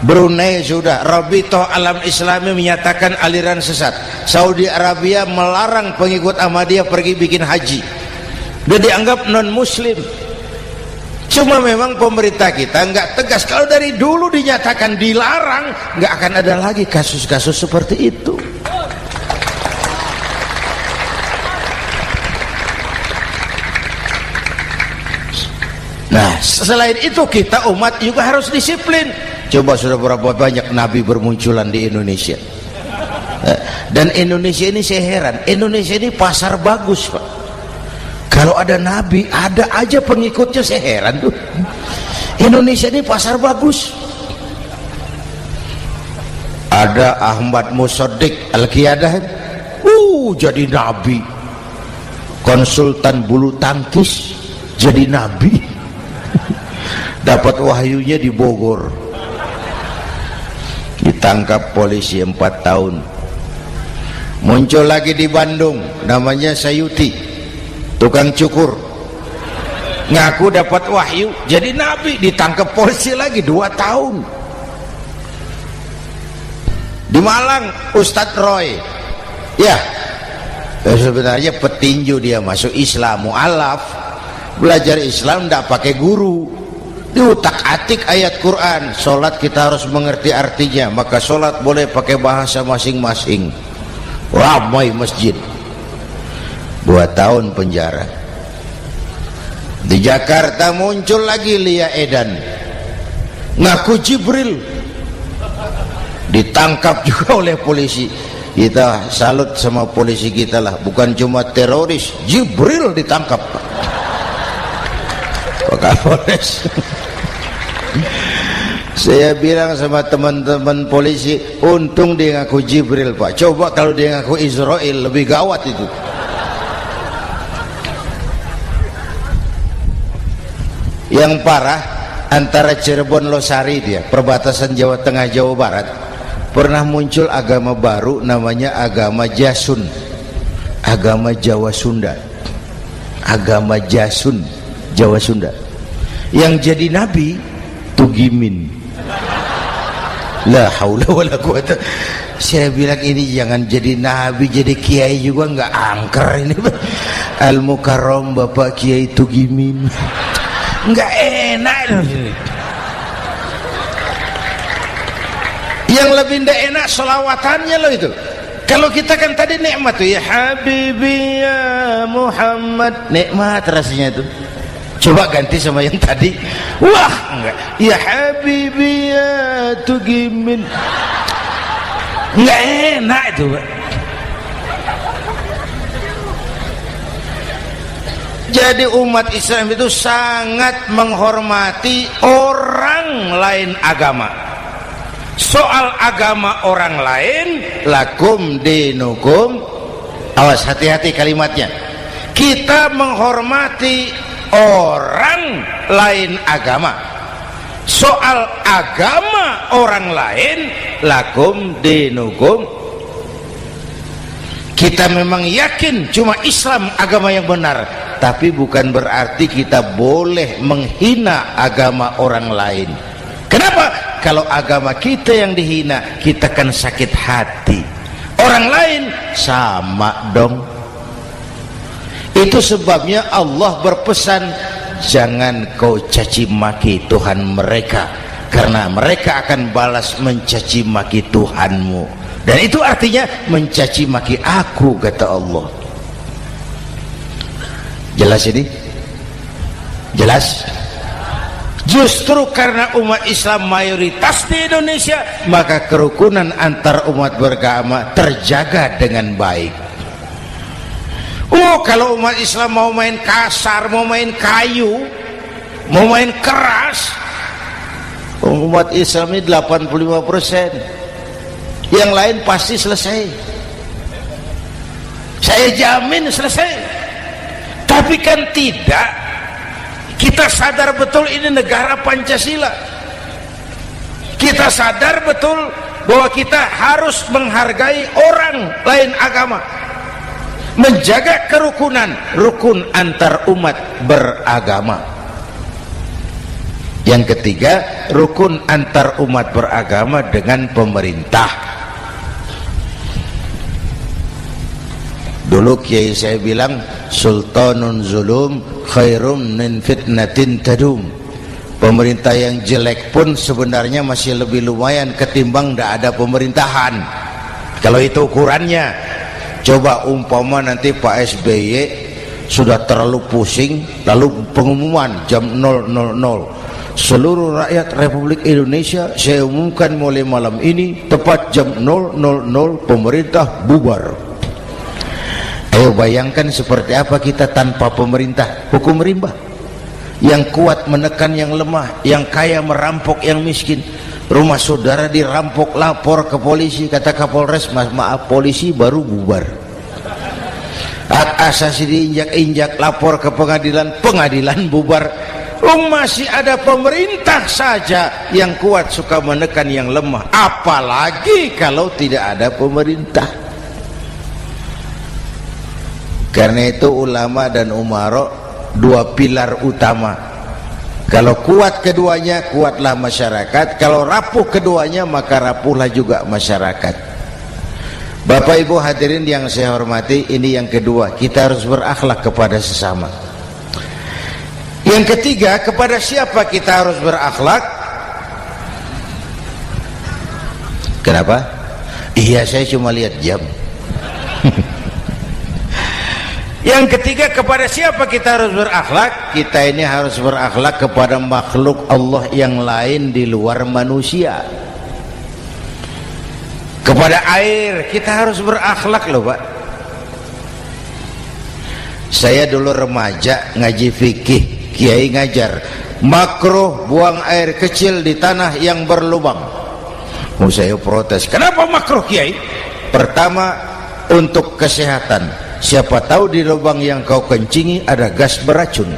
Brunei sudah, Rabitoh Alam Islami menyatakan aliran sesat, Saudi Arabia melarang pengikut Ahmadiyah pergi bikin haji, dia dianggap non muslim. Cuma memang pemerintah kita nggak tegas. Kalau dari dulu dinyatakan dilarang, nggak akan ada lagi kasus-kasus seperti itu. Nah, selain itu kita umat juga harus disiplin. Coba sudah berapa banyak nabi bermunculan di Indonesia. Dan Indonesia ini saya heran, Indonesia ini pasar bagus, Pak. Kalau ada nabi, ada aja pengikutnya, saya heran tuh. Indonesia ini pasar bagus. Ada Ahmad Musaddiq Al-Qiyadah, jadi nabi. Konsultan bulu tangkis jadi nabi. Dapat wahyunya di Bogor, ditangkap polisi 4 tahun. Muncul lagi di Bandung, namanya Sayuti, tukang cukur, ngaku dapat wahyu jadi nabi, ditangkap polisi lagi 2 tahun. Di Malang Ustadz Roy, ya sebenarnya petinju, dia masuk Islam, mu'alaf, belajar Islam tidak pakai guru, diutak-atik ayat Quran. Sholat kita harus mengerti artinya, maka sholat boleh pakai bahasa masing-masing. Ramai masjid. 2 tahun penjara. Di Jakarta muncul lagi Lia Edan, ngaku Jibril, ditangkap juga oleh polisi. Kita salut sama polisi kita lah, bukan cuma teroris, Jibril ditangkap Pak Kapolres. Saya bilang sama teman-teman polisi, untung dia ngaku Jibril, Pak. Coba kalau dia ngaku Israel, lebih gawat itu. Yang parah, antara Cirebon Losari, dia perbatasan Jawa Tengah Jawa Barat, pernah muncul agama baru namanya agama Jasun, agama Jawa Sunda, agama Jasun Jawa Sunda. Yang jadi nabi Tugimin. La haula wala quwata. Saya bilang ini jangan jadi nabi, jadi kiai juga nggak angker ini. Al Mukarram Bapak Kiai Tugimin, nggak enak. Yang lebih ndak enak selawatannya loh itu. Kalau kita kan tadi nikmat tuh, ya Habibi ya Muhammad, nikmat rasanya itu. Coba ganti sama yang tadi, wah enggak, ya Habibi ya Tugimin, enggak enak itu, Pak. Jadi umat Islam itu sangat menghormati orang lain agama. Soal agama orang lain, lakum dinukum, awas hati-hati kalimatnya. Kita menghormati orang lain agama. Soal agama orang lain, lakum dinukum. Kita memang yakin cuma Islam agama yang benar, tapi bukan berarti kita boleh menghina agama orang lain. Kenapa? Kalau agama kita yang dihina, kita kan sakit hati. Orang lain sama dong. Itu sebabnya Allah berpesan, jangan kau caci maki Tuhan mereka, karena mereka akan balas mencaci maki Tuhanmu. Dan itu artinya mencaci maki aku, kata Allah. Jelas ini? Jelas? Justru karena umat Islam mayoritas di Indonesia, maka kerukunan antar umat beragama terjaga dengan baik. Oh, kalau umat Islam mau main kasar, mau main kayu, mau main keras, umat Islam ini 85%, yang lain pasti selesai. Saya jamin selesai. Tapi kan tidak. Kita sadar betul ini negara Pancasila. Kita sadar betul bahwa kita harus menghargai orang lain agama, menjaga kerukunan, rukun antar umat beragama. Yang ketiga, rukun antar umat beragama dengan pemerintah. Dulu kiai saya bilang, sultanun zulum khairum min fitnatin tadum. Pemerintah yang jelek pun sebenarnya masih lebih lumayan ketimbang tidak ada pemerintahan, kalau itu ukurannya. Coba umpama nanti Pak SBY sudah terlalu pusing, lalu pengumuman jam 000, seluruh rakyat Republik Indonesia saya umumkan mulai malam ini tepat jam 000 pemerintah bubar. Ayo bayangkan seperti apa kita tanpa pemerintah. Hukum rimba, yang kuat menekan yang lemah, yang kaya merampok yang miskin. Rumah saudara dirampok, lapor ke polisi, kata Kapolres, maaf polisi baru bubar. Hak asasi diinjak-injak, lapor ke pengadilan, pengadilan bubar. Masih ada pemerintah saja yang kuat suka menekan yang lemah, apalagi kalau tidak ada pemerintah. Karena itu ulama dan umarok dua pilar utama. Kalau kuat keduanya, kuatlah masyarakat. Kalau rapuh keduanya, maka rapuhlah juga masyarakat. Bapak Ibu hadirin yang saya hormati, ini yang kedua, kita harus berakhlak kepada sesama. Yang ketiga, kepada siapa kita harus berakhlak? Kenapa? Iya, saya cuma lihat jam. Yang ketiga, kepada siapa kita harus berakhlak? Kita ini harus berakhlak kepada makhluk Allah yang lain di luar manusia. Kepada air kita harus berakhlak loh Pak. Saya dulu remaja ngaji fikih, kiai ngajar makruh buang air kecil di tanah yang berlubang. Saya protes, kenapa makruh kiai? Pertama, untuk kesehatan. Siapa tahu di lubang yang kau kencingi ada gas beracun.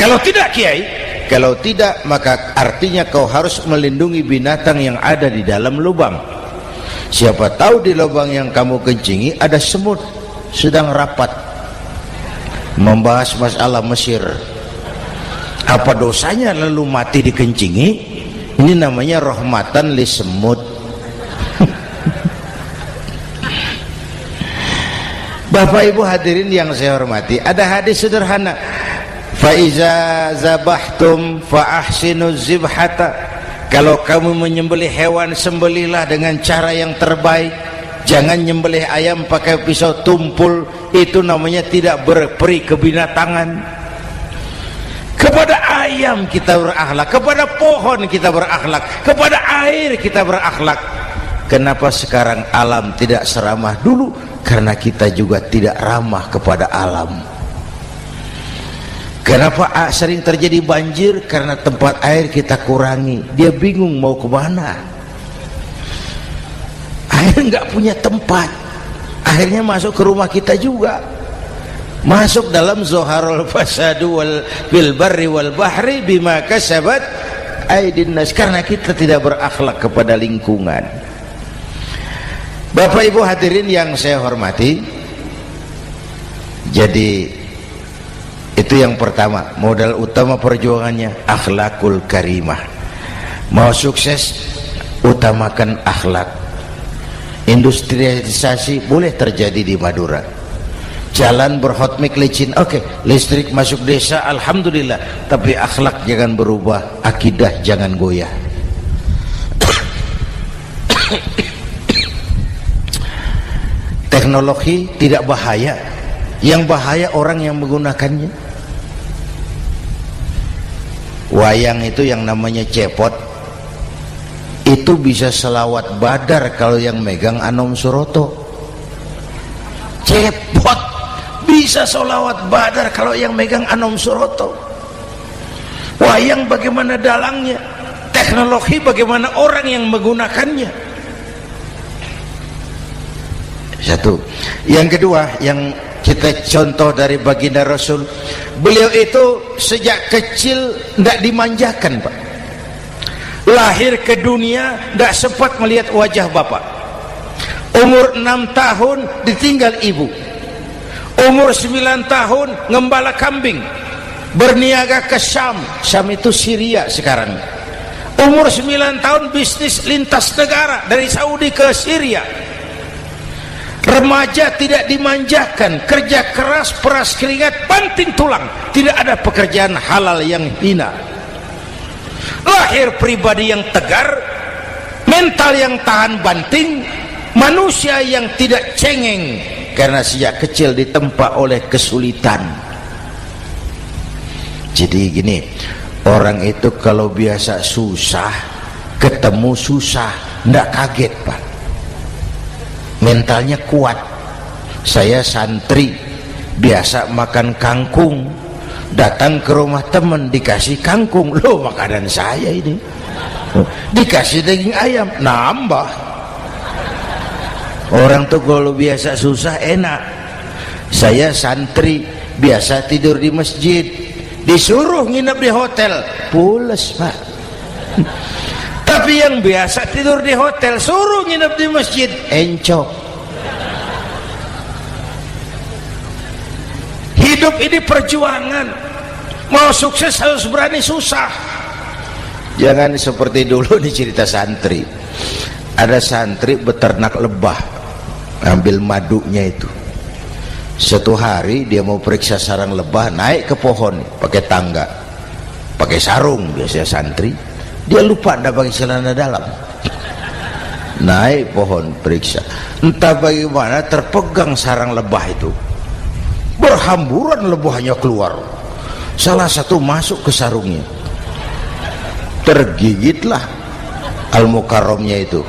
Kalau tidak kiai, kalau tidak maka artinya kau harus melindungi binatang yang ada di dalam lubang. Siapa tahu di lubang yang kamu kencingi ada semut sedang rapat membahas masalah Mesir. Apa dosanya lalu mati dikencingi? Ini namanya rahmatan li semut. Bapak Ibu hadirin yang saya hormati, ada hadis sederhana, fa iza zabahtum fa ahsinu zibhata. Kalau kamu menyembelih hewan, sembelihlah dengan cara yang terbaik. Jangan nyembelih ayam pakai pisau tumpul, itu namanya tidak berperi kebinatangan. Kepada ayam kita berakhlak, kepada pohon kita berakhlak, kepada air kita berakhlak. Kenapa sekarang alam tidak seramah dulu? Karena kita juga tidak ramah kepada alam. Kenapa sering terjadi banjir? Karena tempat air kita kurangi. Dia bingung mau kemana. Air nggak punya tempat. Akhirnya masuk ke rumah kita juga. Masuk dalam zoharul fasadu bil barri wal bahri bima kasabat aydin nas. Karena kita tidak berakhlak kepada lingkungan. Bapak Ibu hadirin yang saya hormati, jadi itu yang pertama, modal utama perjuangannya akhlakul karimah. Mau sukses, utamakan akhlak. Industrialisasi boleh terjadi di Madura, jalan berhotmik licin, oke, listrik masuk desa, alhamdulillah, tapi akhlak jangan berubah, akidah jangan goyah. Teknologi tidak bahaya, yang bahaya orang yang menggunakannya. Wayang itu yang namanya cepot itu bisa selawat badar kalau yang megang Anom Suroto. Cepot bisa selawat badar kalau yang megang Anom Suroto. Wayang bagaimana dalangnya, teknologi bagaimana orang yang menggunakannya. Satu. Yang kedua, yang kita contoh dari baginda Rasul, beliau itu sejak kecil tidak dimanjakan, Pak. Lahir ke dunia tidak sempat melihat wajah bapak. Umur 6 tahun ditinggal ibu. Umur 9 tahun ngembala kambing, berniaga ke Syam. Syam itu Syria sekarang. Umur 9 tahun bisnis lintas negara dari Saudi ke Syria. Remaja tidak dimanjakan, kerja keras, peras keringat, banting tulang, tidak ada pekerjaan halal yang hina. Lahir pribadi yang tegar, mental yang tahan banting, manusia yang tidak cengeng karena sejak kecil ditempa oleh kesulitan. Jadi gini, orang itu kalau biasa susah, ketemu susah, ndak kaget, Pak. Mentalnya kuat. Saya santri biasa makan kangkung, datang ke rumah teman dikasih kangkung, loh makanan saya ini, dikasih daging ayam, nambah. Orang tuh kalau biasa susah enak. Saya santri biasa tidur di masjid, disuruh nginep di hotel, pules, Pak. Tapi yang biasa tidur di hotel suruh nginep di masjid, encok. Hidup ini perjuangan. Mau sukses harus berani susah. Jangan seperti dulu di cerita santri. Ada santri beternak lebah, ambil madunya itu. Satu hari dia mau periksa sarang lebah, naik ke pohon pakai tangga, pakai sarung biasanya santri. Dia lupa tidak pakai celana dalam. Naik pohon periksa, entah bagaimana terpegang sarang lebah itu, berhamburan lebahnya keluar. Salah satu masuk ke sarungnya, tergigitlah Al-Mukarramnya itu.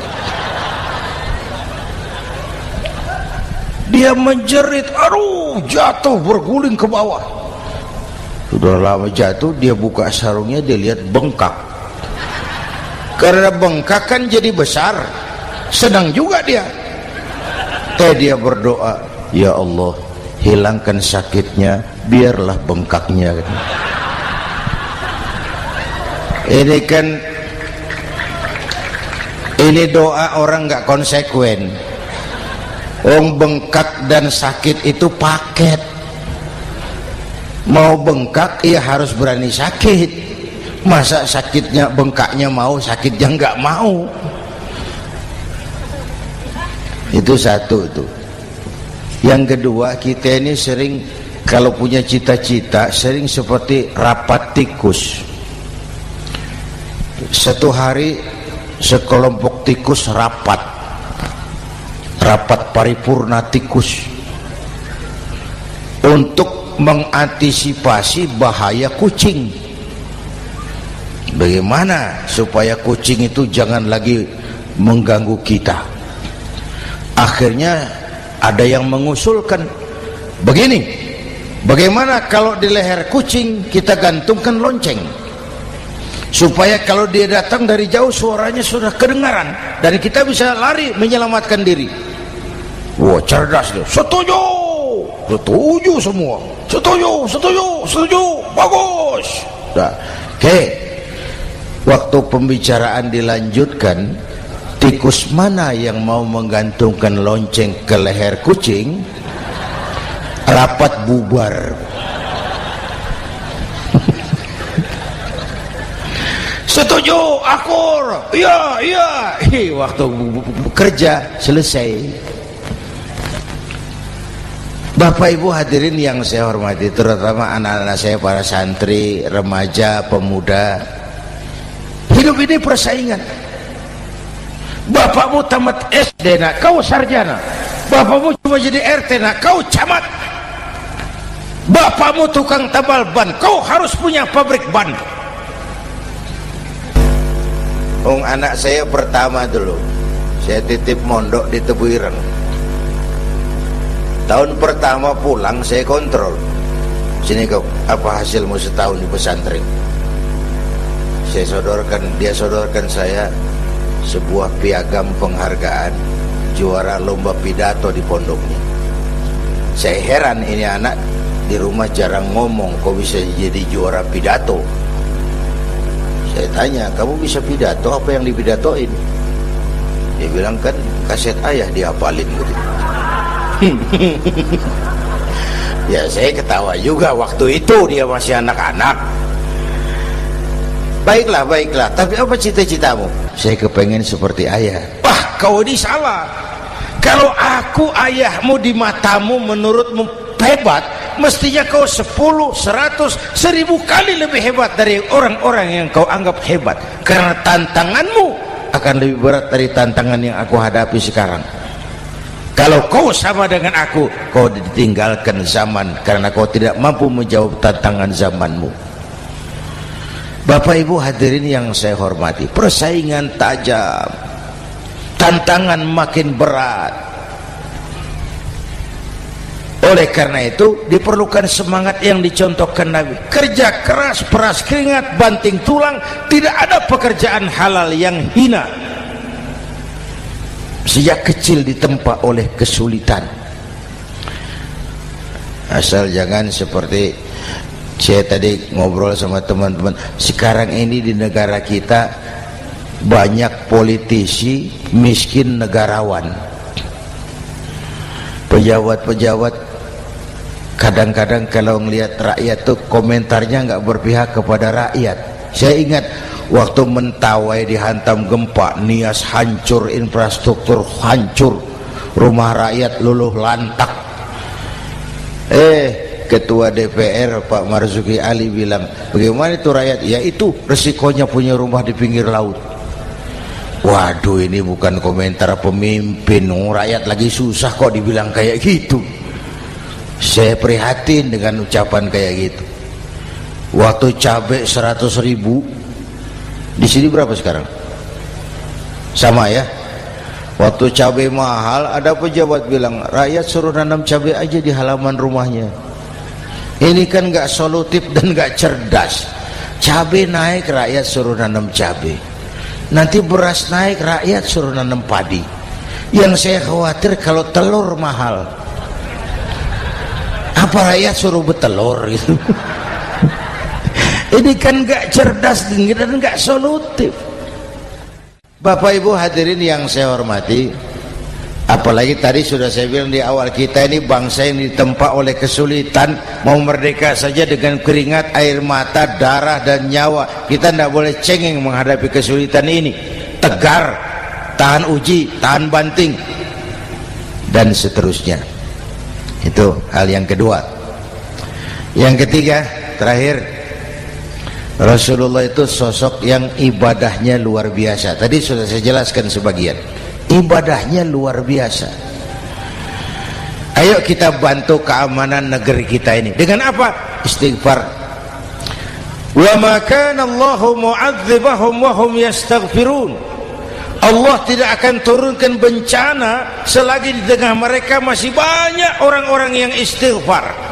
Dia menjerit, aduh, jatuh berguling ke bawah. Sudah lama jatuh, dia buka sarungnya, dia lihat bengkak. Karena bengkak kan jadi besar, senang juga dia. Dia berdoa, ya Allah, hilangkan sakitnya, biarlah bengkaknya. Ini kan, ini doa orang nggak konsekuen. Bengkak dan sakit itu paket. Mau bengkak ya harus berani sakit. Masa sakitnya bengkaknya mau, sakitnya nggak mau. Itu satu itu. Yang kedua, kita ini sering kalau punya cita-cita sering seperti rapat tikus. Satu hari sekelompok tikus rapat paripurna tikus untuk mengantisipasi bahaya kucing. Bagaimana supaya kucing itu jangan lagi mengganggu kita? Akhirnya ada yang mengusulkan begini, bagaimana kalau di leher kucing kita gantungkan lonceng, supaya kalau dia datang dari jauh suaranya sudah kedengaran dan kita bisa lari menyelamatkan diri. Wah, cerdas dia. Setuju, setuju semua. Setuju, bagus. Nah, oke. Waktu pembicaraan dilanjutkan, tikus mana yang mau menggantungkan lonceng ke leher kucing? Rapat bubar. Setuju, akur. Iya. Waktu kerja selesai. Bapak Ibu hadirin yang saya hormati, terutama anak-anak saya, para santri, remaja, pemuda. Hidup ini persaingan. Bapakmu tamat SD nak, kau sarjana. Bapakmu cuma jadi RT nak, kau camat. Bapakmu tukang tabal ban, kau harus punya pabrik ban. Anak saya pertama dulu saya titip mondok di Tebu Ireng. Tahun pertama pulang saya kontrol, sini kau, apa hasilmu setahun di pesantren? Dia sodorkan saya sebuah piagam penghargaan juara lomba pidato di pondoknya. Saya heran, ini anak di rumah jarang ngomong, kok bisa jadi juara pidato? Saya tanya, kamu bisa pidato, apa yang dipidatoin? Dia bilang, kan kaset ayah dihafalin gitu. Ya saya ketawa juga, waktu itu dia masih anak-anak. Baiklah, tapi apa cita-citamu? Saya kepengen seperti ayah. Wah, kau ini salah. Kalau aku ayahmu di matamu menurutmu hebat, mestinya kau 10, 100, 1000 kali lebih hebat dari orang-orang yang kau anggap hebat. Karena tantanganmu akan lebih berat dari tantangan yang aku hadapi sekarang. Kalau kau sama dengan aku, kau ditinggalkan zaman karena kau tidak mampu menjawab tantangan zamanmu. Bapak Ibu hadirin yang saya hormati, persaingan tajam, tantangan makin berat. Oleh karena itu diperlukan semangat yang dicontohkan Nabi. Kerja keras, peras keringat, banting tulang. Tidak ada pekerjaan halal yang hina. Sejak kecil ditempa oleh kesulitan. Asal jangan seperti saya tadi ngobrol sama teman-teman, sekarang ini di negara kita banyak politisi miskin negarawan. Pejabat-pejabat kadang-kadang kalau ngelihat rakyat tuh komentarnya nggak berpihak kepada rakyat. Saya ingat waktu Mentawai dihantam gempa, Nias hancur, infrastruktur hancur, rumah rakyat luluh lantak. Ketua DPR Pak Marzuki Ali bilang, bagaimana itu rakyat? Ya itu resikonya punya rumah di pinggir laut. Waduh, ini bukan komentar pemimpin, rakyat lagi susah kok dibilang kayak gitu. Saya prihatin dengan ucapan kayak gitu. Waktu cabai 100.000, di sini berapa sekarang? Sama ya. Waktu cabai mahal, ada pejabat bilang, rakyat suruh nanam cabai aja di halaman rumahnya. Ini kan gak solutif dan gak cerdas. Cabai naik, rakyat suruh nanam cabai. Nanti beras naik, rakyat suruh nanam padi. Yang saya khawatir kalau telur mahal, apa rakyat suruh betelur gitu? Ini kan gak cerdas dan gak solutif. Bapak Ibu hadirin yang saya hormati, apalagi tadi sudah saya bilang di awal, kita ini bangsa yang ditempa oleh kesulitan. Mau merdeka saja dengan keringat, air mata, darah dan nyawa. Kita tidak boleh cengeng menghadapi kesulitan ini. Tegar, tahan uji, tahan banting, dan seterusnya. Itu hal yang kedua. Yang ketiga, terakhir, Rasulullah itu sosok yang ibadahnya luar biasa. Tadi sudah saya jelaskan sebagian. Ibadahnya luar biasa. Ayo kita bantu keamanan negeri kita ini. Dengan apa? Istighfar. Wa ma kana Allahu mu'adzibahum wa hum yastaghfirun. Allah tidak akan turunkan bencana selagi di tengah mereka masih banyak orang-orang yang istighfar.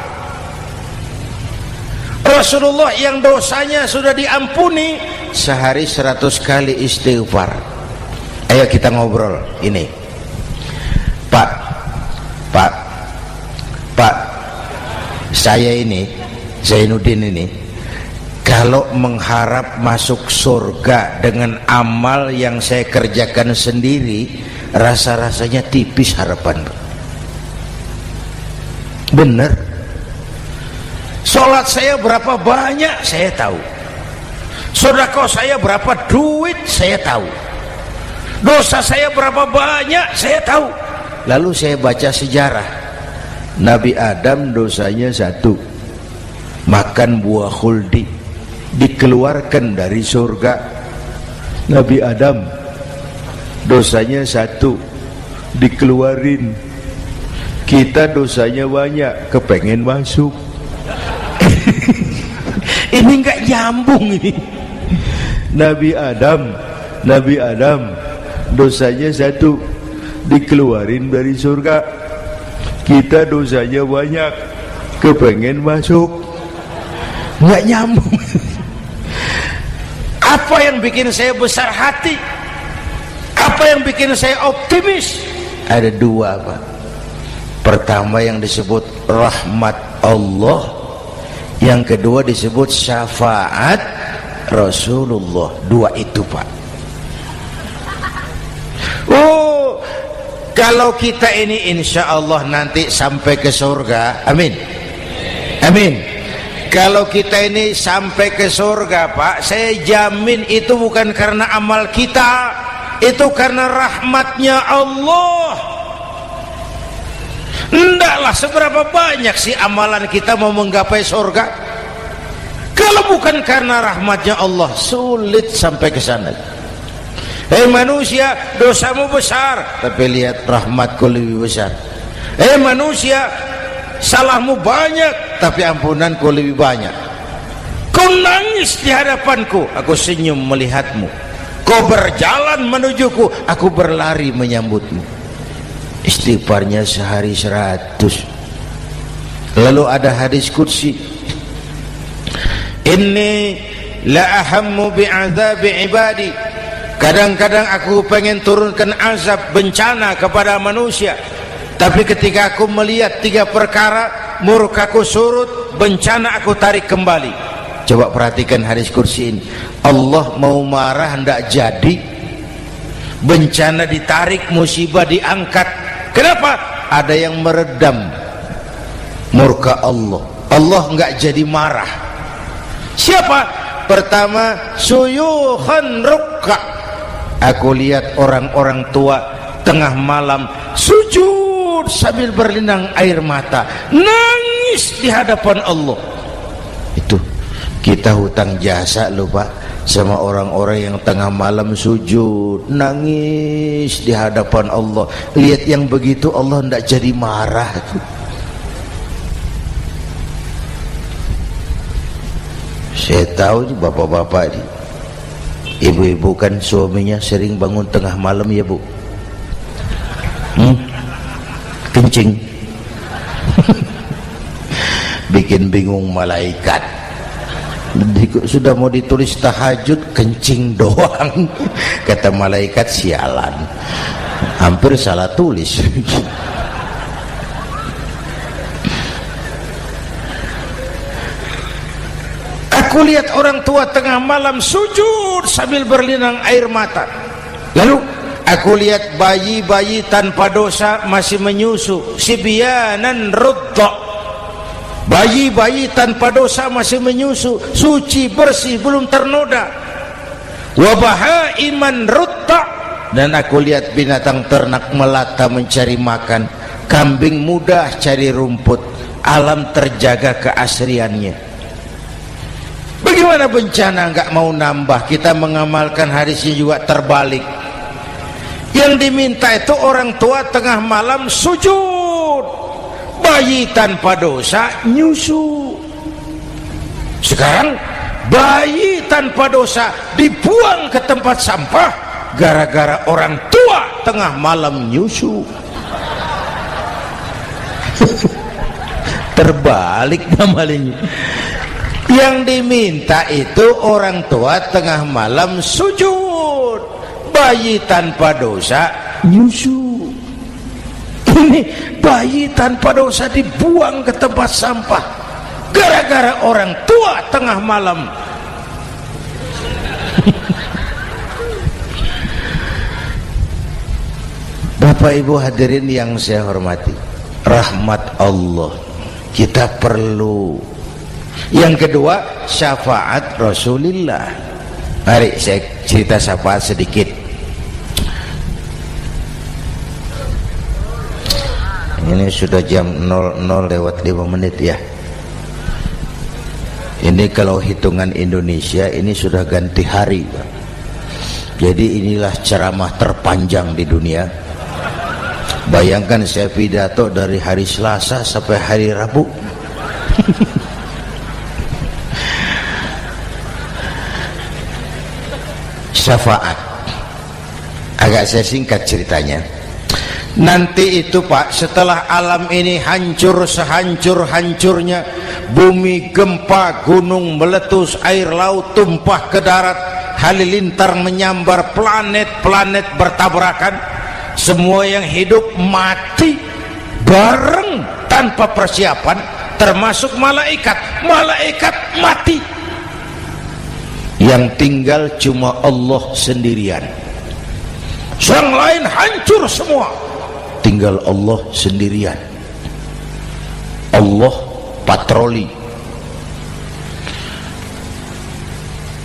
Rasulullah yang dosanya sudah diampuni sehari 100 kali istighfar. Ayo kita ngobrol ini. Pak, saya ini, Zainuddin ini, kalau mengharap masuk surga dengan amal yang saya kerjakan sendiri, rasa-rasanya tipis harapan. Bener. Sholat saya berapa banyak saya tahu. Sedekah saya berapa duit saya tahu. Dosa saya berapa banyak saya tahu. Lalu saya baca sejarah. Nabi Adam dosanya 1, makan buah khuldi, dikeluarkan dari surga. Nabi Adam dosanya 1, dikeluarin. Kita dosanya banyak, kepengen masuk. Ini enggak nyambung ini. Nabi Adam Nabi Adam dosanya satu, dikeluarin dari surga. Kita dosanya banyak, kepengen masuk, nggak nyambung. Apa yang bikin saya besar hati? Apa yang bikin saya optimis? Ada dua, Pak. Pertama yang disebut rahmat Allah, yang kedua disebut syafaat Rasulullah. Dua itu, Pak. Oh, kalau kita ini insya Allah nanti sampai ke surga, amin, amin. Kalau kita ini sampai ke surga, Pak, saya jamin itu bukan karena amal kita, itu karena rahmatnya Allah. Ndaklah seberapa banyak sih amalan kita mau menggapai surga. Kalau bukan karena rahmatnya Allah, sulit sampai ke sana. Hei manusia, dosamu besar, tapi lihat rahmatku lebih besar. Hei manusia, salahmu banyak, tapi ampunanku lebih banyak. Kau nangis di hadapanku, aku senyum melihatmu. Kau berjalan menujuku, aku berlari menyambutmu. Istighfarnya sehari 100. Lalu ada hadis qudsi, inni la ahammu bi'adzabi ibadi. Kadang-kadang aku pengen turunkan azab bencana kepada manusia, tapi ketika aku melihat 3 perkara, murkaku surut, bencana aku tarik kembali. Coba perhatikan hadis qudsi ini. Allah mau marah hendak jadi, bencana ditarik, musibah diangkat. Kenapa? Ada yang meredam murka Allah. Allah enggak jadi marah. Siapa? Pertama, suyukhan rukka. Aku lihat orang-orang tua tengah malam sujud sambil berlinang air mata, nangis di hadapan Allah. Itu kita hutang jasa loh, Pak, sama orang-orang yang tengah malam sujud nangis di hadapan Allah. Lihat yang begitu Allah tidak jadi marah. Saya tahu bapak-bapak ini, ibu-ibu kan suaminya sering bangun tengah malam ya, Bu. Kencing. Bikin bingung malaikat. Sudah mau ditulis tahajud, kencing doang. Kata malaikat, sialan, hampir salah tulis. Aku lihat orang tua tengah malam sujud sambil berlinang air mata. Lalu aku lihat bayi-bayi tanpa dosa masih menyusu, sibyanan rudda. Bayi-bayi tanpa dosa masih menyusu, suci, bersih, belum ternoda. Wabaha iman rutta. Dan aku lihat binatang ternak melata mencari makan, kambing mudah cari rumput, alam terjaga keasriannya. Bagaimana bencana enggak mau nambah? Kita mengamalkan hadisnya juga terbalik. Yang diminta itu orang tua tengah malam sujud, bayi tanpa dosa nyusu. Sekarang bayi tanpa dosa dibuang ke tempat sampah gara-gara orang tua tengah malam nyusu. Terbalik namanya. Yang diminta itu orang tua tengah malam sujud, bayi tanpa dosa nyusu. Ini bayi tanpa dosa dibuang ke tempat sampah gara-gara orang tua tengah malam. Bapak Ibu hadirin yang saya hormati, rahmat Allah kita perlu. Yang kedua, syafaat Rasulullah. Mari saya cerita syafaat sedikit. Ini sudah jam 00 lewat 5 menit ya. Ini kalau hitungan Indonesia ini sudah ganti hari, Pak. Jadi inilah ceramah terpanjang di dunia. Bayangkan saya pidato dari hari Selasa sampai hari Rabu. Syafaat. Agak saya singkat ceritanya. Nanti itu Pak, setelah alam ini hancur sehancur-hancurnya, bumi gempa, gunung meletus, air laut tumpah ke darat, halilintar menyambar, planet-planet bertabrakan, semua yang hidup mati bareng tanpa persiapan, termasuk malaikat mati. Yang tinggal cuma Allah sendirian. Yang lain hancur semua, tinggal Allah sendirian. Allah patroli,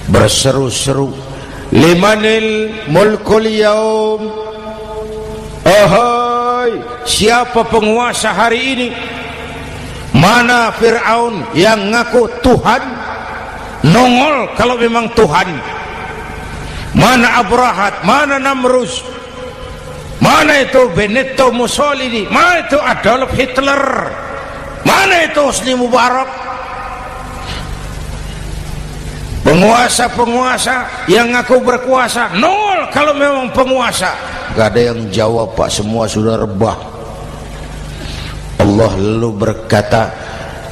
berseru-seru, limanil mulkul yaum, ahai, siapa penguasa hari ini? Mana Fir'aun yang ngaku Tuhan? Nongol kalau memang Tuhan. Mana Abrahat, mana Namrus, mana itu Benito Mussolini, mana itu Adolf Hitler, mana itu Hosni Mubarak? Penguasa-penguasa yang ngaku berkuasa, nol kalau memang penguasa. Gak ada yang jawab Pak, semua sudah rebah. Allah lalu berkata,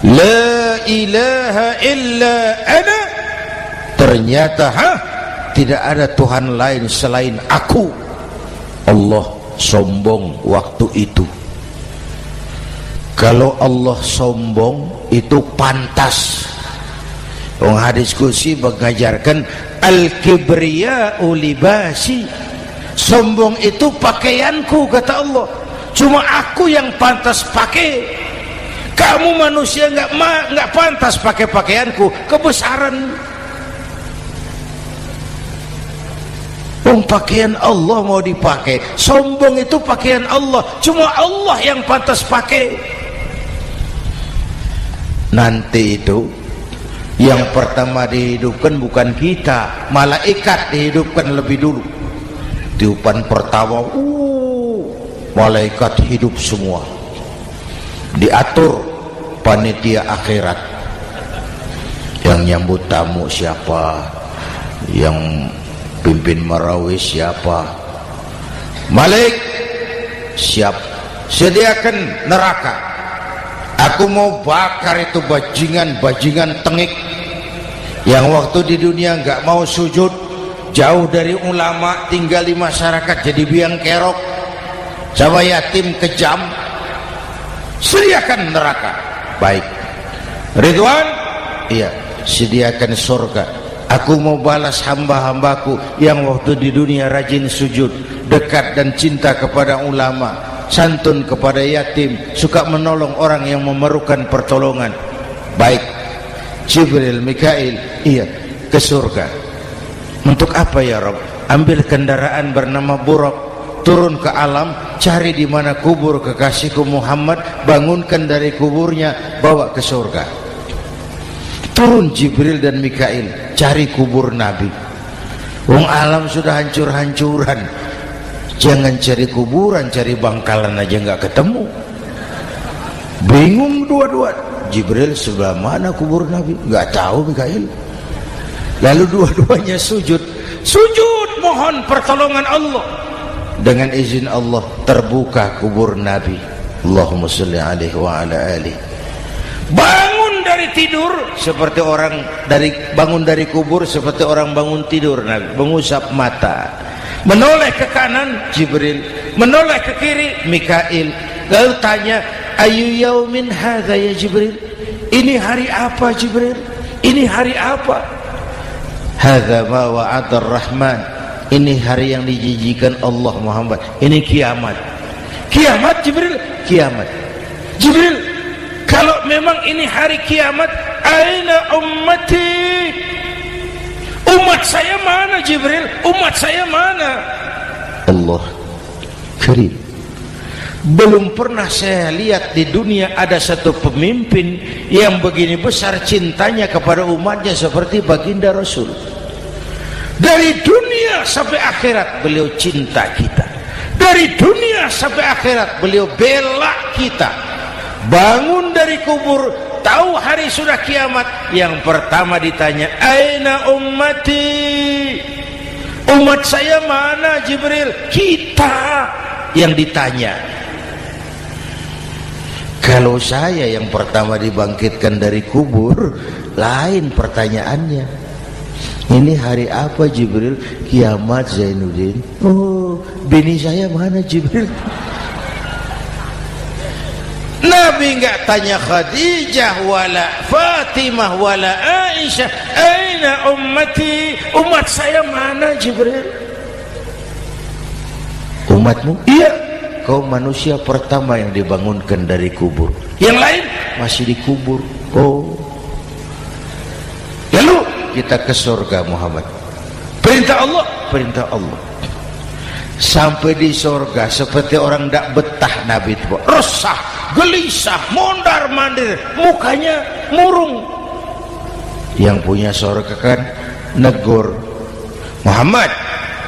la ilaha illa ana. Ternyata tidak ada Tuhan lain selain aku. Allah sombong waktu itu. Kalau Allah sombong itu pantas. Hadis qudsi mengajarkan al-kibriya'u libasi, sombong itu pakaianku, kata Allah. Cuma aku yang pantas pakai. Kamu manusia nggak pantas pakai pakaianku, kebesaran. Pakaian Allah mau dipakai, sombong itu pakaian Allah, cuma Allah yang pantas pakai. Nanti itu yang pertama dihidupkan bukan kita, malaikat dihidupkan lebih dulu. Tiupan pertama, malaikat hidup semua, diatur panitia akhirat. Yang nyambut tamu siapa, yang pimpin marawis siapa, Malik siap, sediakan neraka. Aku mau bakar itu bajingan tengik yang waktu di dunia nggak mau sujud, jauh dari ulama, tinggal di masyarakat jadi biang kerok, sama yatim kejam. Sediakan neraka. Baik Ridwan, iya, sediakan surga. Aku mau balas hamba-hambaku yang waktu di dunia rajin sujud, dekat dan cinta kepada ulama, santun kepada yatim, suka menolong orang yang memerlukan pertolongan. Baik Jibril, Mikail, iya, ke surga. Untuk apa ya Rabb? Ambil kendaraan bernama Buraq, turun ke alam, cari di mana kubur kekasihku Muhammad, bangunkan dari kuburnya, bawa ke surga. Turun Jibril dan Mikail, cari kubur Nabi. Wong alam sudah hancur-hancuran, jangan cari kuburan, cari bangkalan aja nggak ketemu. Bingung dua-dua. Jibril, sebelah mana kubur Nabi? Nggak tahu Mikail. Lalu dua-duanya sujud mohon pertolongan Allah. Dengan izin Allah terbuka kubur Nabi. Allahumma sholli alaihi wa ala alihi. Bangun dari tidur seperti orang bangun dari kubur seperti orang bangun tidur. Nabi mengusap mata, menoleh ke kanan Jibril, menoleh ke kiri Mikail. Lalu tanya, ayu yaumin hadza ya Jibril? Ini hari apa Jibril? Ini hari apa? Hadza ma wa'ada ar-Rahman. Ini hari yang dijanjikan Allah Muhammad. Ini kiamat. Kiamat Jibril? Kiamat. Jibril, kalau memang ini hari kiamat, aina ummati? Umat saya mana Jibril? Umat saya mana? Allah karim. Belum pernah saya lihat di dunia ada satu pemimpin yang begini besar cintanya kepada umatnya seperti baginda Rasul. Dari dunia sampai akhirat beliau cinta kita. Dari dunia sampai akhirat beliau bela kita. Bangun dari kubur, tahu hari sudah kiamat, yang pertama ditanya, aina ummati? Umat saya mana Jibril? Kita yang ditanya. Kalau saya yang pertama dibangkitkan dari kubur, lain pertanyaannya. Ini hari apa Jibril? Kiamat Zainuddin. Oh, bini saya mana Jibril? Nabi enggak tanya Khadijah wala Fatimah wala Aisyah, aina ummati? Umat saya mana Jibril? Umatmu? Iya. Kau manusia pertama yang dibangunkan dari kubur. Yang lain masih dikubur. Oh. Lalu kita ke surga Muhammad. Perintah Allah, perintah Allah. Sampai di surga seperti orang tidak betah Nabi itu, resah, gelisah, mondar mandir, mukanya murung. Yang punya surga kan negur, Muhammad,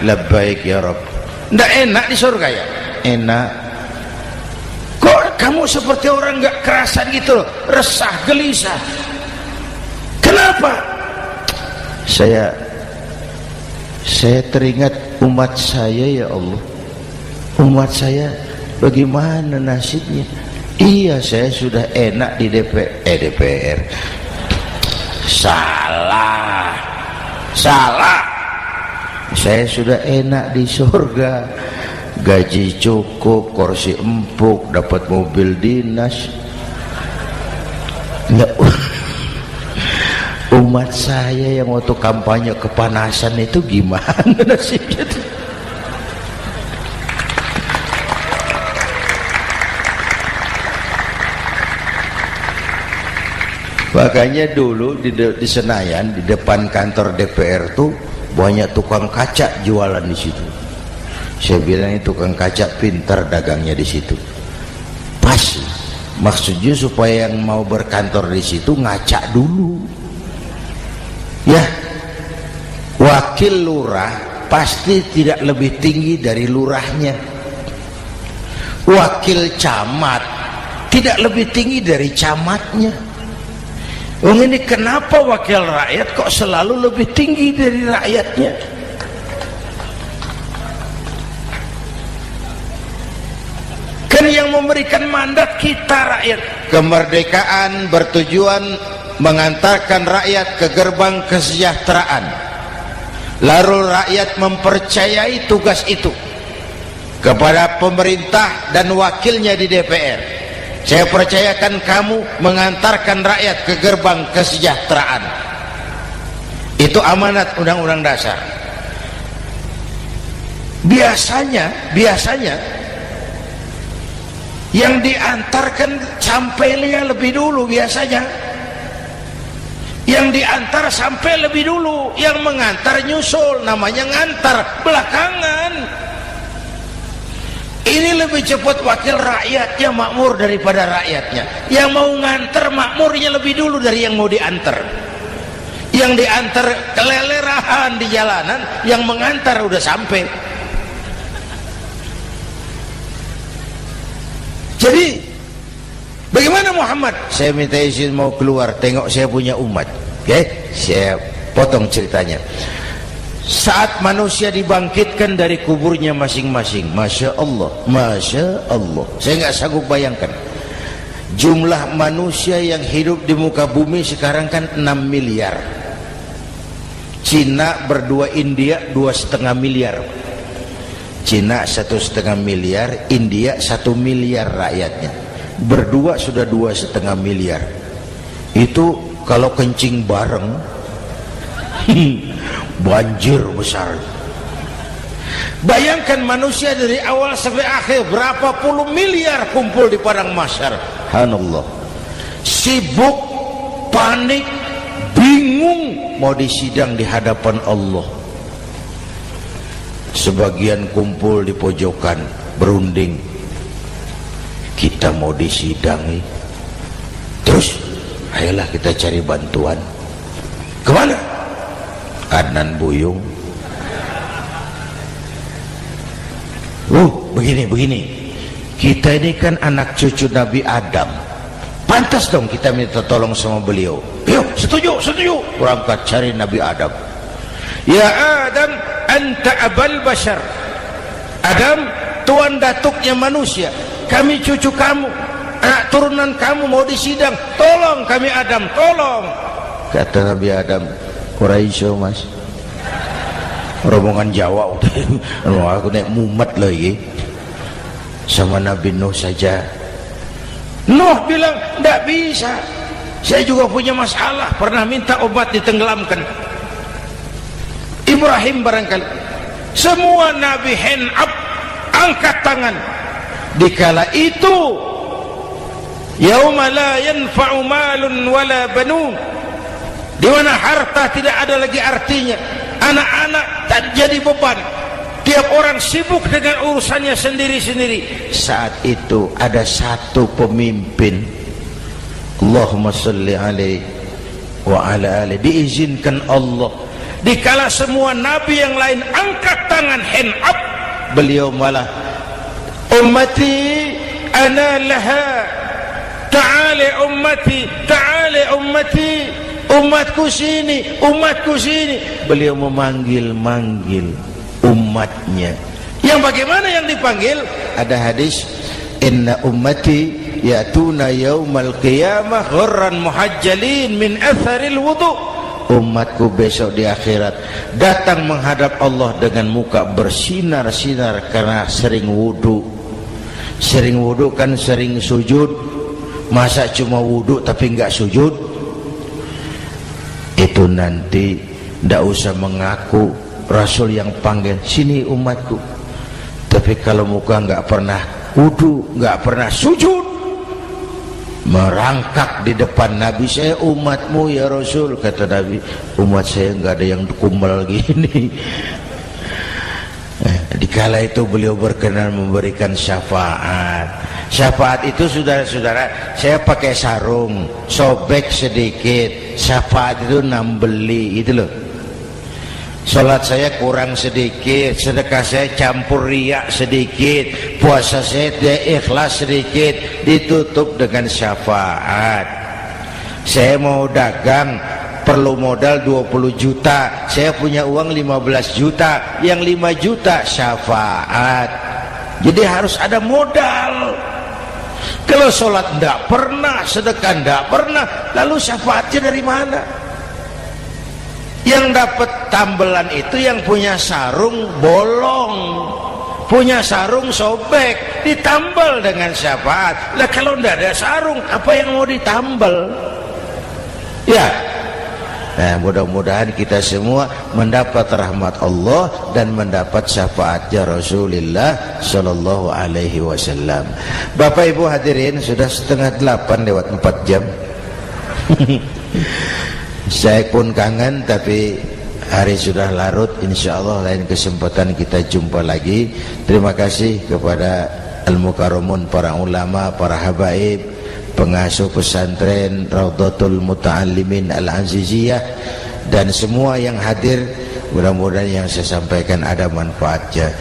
labbaik ya Rabb. Tidak enak di surga ya? Enak. Kok kamu seperti orang nggak kerasan gitu loh, resah, gelisah. Kenapa? Saya teringat umat saya ya Allah. Umat saya bagaimana nasibnya? Iya, saya sudah enak di DPR. Salah. Saya sudah enak di surga, gaji cukup, kursi empuk, dapat mobil dinas. Nggak. Umat saya yang waktu kampanye kepanasan itu gimana nasibnya? Makanya dulu di Senayan, di depan kantor DPR tuh banyak tukang kaca jualan di situ. Saya bilang ini tukang kaca pintar dagangnya di situ. Pas, maksudnya supaya yang mau berkantor di situ ngaca dulu. Ya, wakil lurah pasti tidak lebih tinggi dari lurahnya. Wakil camat tidak lebih tinggi dari camatnya. Ini kenapa wakil rakyat kok selalu lebih tinggi dari rakyatnya? Kan yang memberikan mandat kita rakyat. Kemerdekaan bertujuan mengantarkan rakyat ke gerbang kesejahteraan. Lalu rakyat mempercayai tugas itu kepada pemerintah dan wakilnya di DPR. Saya percayakan kamu mengantarkan rakyat ke gerbang kesejahteraan. Itu amanat Undang-Undang Dasar. Biasanya yang diantarkan sampainya lebih dulu biasanya. Yang diantar sampai lebih dulu, yang mengantar nyusul, namanya ngantar belakangan. Ini lebih cepat wakil rakyatnya makmur daripada rakyatnya. Yang mau ngantar makmurnya lebih dulu dari yang mau diantar. Yang diantar kelelerahan di jalanan, yang mengantar udah sampai. Jadi bagaimana Muhammad? Saya minta izin mau keluar, tengok saya punya umat. Oke, saya potong ceritanya. Saat manusia dibangkitkan dari kuburnya masing-masing, Masya Allah, Masya Allah, saya nggak sanggup bayangkan jumlah manusia yang hidup di muka bumi sekarang kan 6 miliar. Cina berdua, India 2,5 miliar. Cina 1,5 miliar, India 1 miliar rakyatnya. Berdua sudah 2,5 miliar. Itu kalau kencing bareng banjir besar. Bayangkan manusia dari awal sampai akhir berapa puluh miliar kumpul di padang mahsyar. Subhanallah. Sibuk, panik, bingung mau disidang di hadapan Allah. Sebagian kumpul di pojokan berunding, kita mau disidangi. Terus ayolah kita cari bantuan. Kemana? Adnan Buyung. Begini. Kita ini kan anak cucu Nabi Adam. Pantas dong kita minta tolong sama beliau. Yuk, setuju. Berangkat cari Nabi Adam. Ya Adam, anta abal bashar. Adam, tuan datuknya manusia, kami cucu kamu, anak turunan kamu mau disidang, tolong kami Adam, tolong. Kata Nabi Adam, Quraisy mas, rombongan Jawa udah aku naik mumet lagi sama Nabi Nuh saja. Nuh bilang tidak bisa, saya juga punya masalah, pernah minta obat ditenggelamkan. Ibrahim barangkali, semua Nabi hand up, angkat tangan. Dikala itu yauma la yanfa'u malun wala banun, di mana harta tidak ada lagi artinya, anak-anak tak jadi beban, tiap orang sibuk dengan urusannya sendiri-sendiri. Saat itu ada satu pemimpin, Allahumma salli alaihi wa ala alihi, diizinkan Allah. Dikala semua nabi yang lain angkat tangan hand up, beliau malah ummati ana laha, ta'ali ummati, ta'ali ummati, umatku sini, umatku sini. Beliau memanggil-manggil umatnya. Yang bagaimana yang dipanggil? Ada hadis, inna ummati ya'tuna yaumal qiyamah ghurran muhajjalin min atharil wudu. Umatku besok di akhirat datang menghadap Allah dengan muka bersinar-sinar karena sering wudu. Sering wudu kan sering sujud. Masa cuma wudu tapi enggak sujud? Itu nanti enggak usah mengaku Rasul yang panggil, sini umatku. Tapi kalau muka enggak pernah wudu, enggak pernah sujud, merangkak di depan Nabi, saya umatmu ya Rasul. Kata Nabi, umat saya enggak ada yang kumbal gini. Dikala itu beliau berkenan memberikan syafaat. Syafaat itu saudara-saudara, saya pakai sarung, sobek sedikit. Syafaat itu nambeli, itu loh. Salat saya kurang sedikit, sedekah saya campur riak sedikit, puasa saya tidak ikhlas sedikit, ditutup dengan syafaat. Saya mau dagang, perlu modal 20 juta, saya punya uang 15 juta, yang 5 juta syafaat. Jadi harus ada modal. Kalau sholat tidak pernah, sedekah tidak pernah, lalu syafaatnya dari mana? Yang dapat tambelan itu yang punya sarung bolong, punya sarung sobek, ditambal dengan syafaat. Lah kalau tidak ada sarung, apa yang mau ditambal? Ya. Nah, mudah-mudahan kita semua mendapat rahmat Allah dan mendapat syafaatnya Rasulullah Sallallahu Alaihi Wasallam. Bapak Ibu hadirin, sudah 7:30 lewat 4 jam. Saya pun kangen, tapi hari sudah larut. Insya Allah lain kesempatan kita jumpa lagi. Terima kasih kepada Al-Mukarramun, para ulama, para habaib, pengasuh pesantren Raudhatul Muta'allimin Al-Aziziyah, dan semua yang hadir. Mudah-mudahan yang saya sampaikan ada manfaatnya.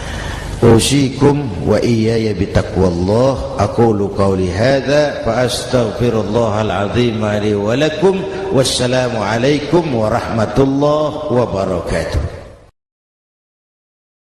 Usikum wa iyaya bitaqwallah. Aqulu qawli hadza fa astaghfirullahal azim li wa lakum. Wassalamu alaikum warahmatullahi wabarakatuh.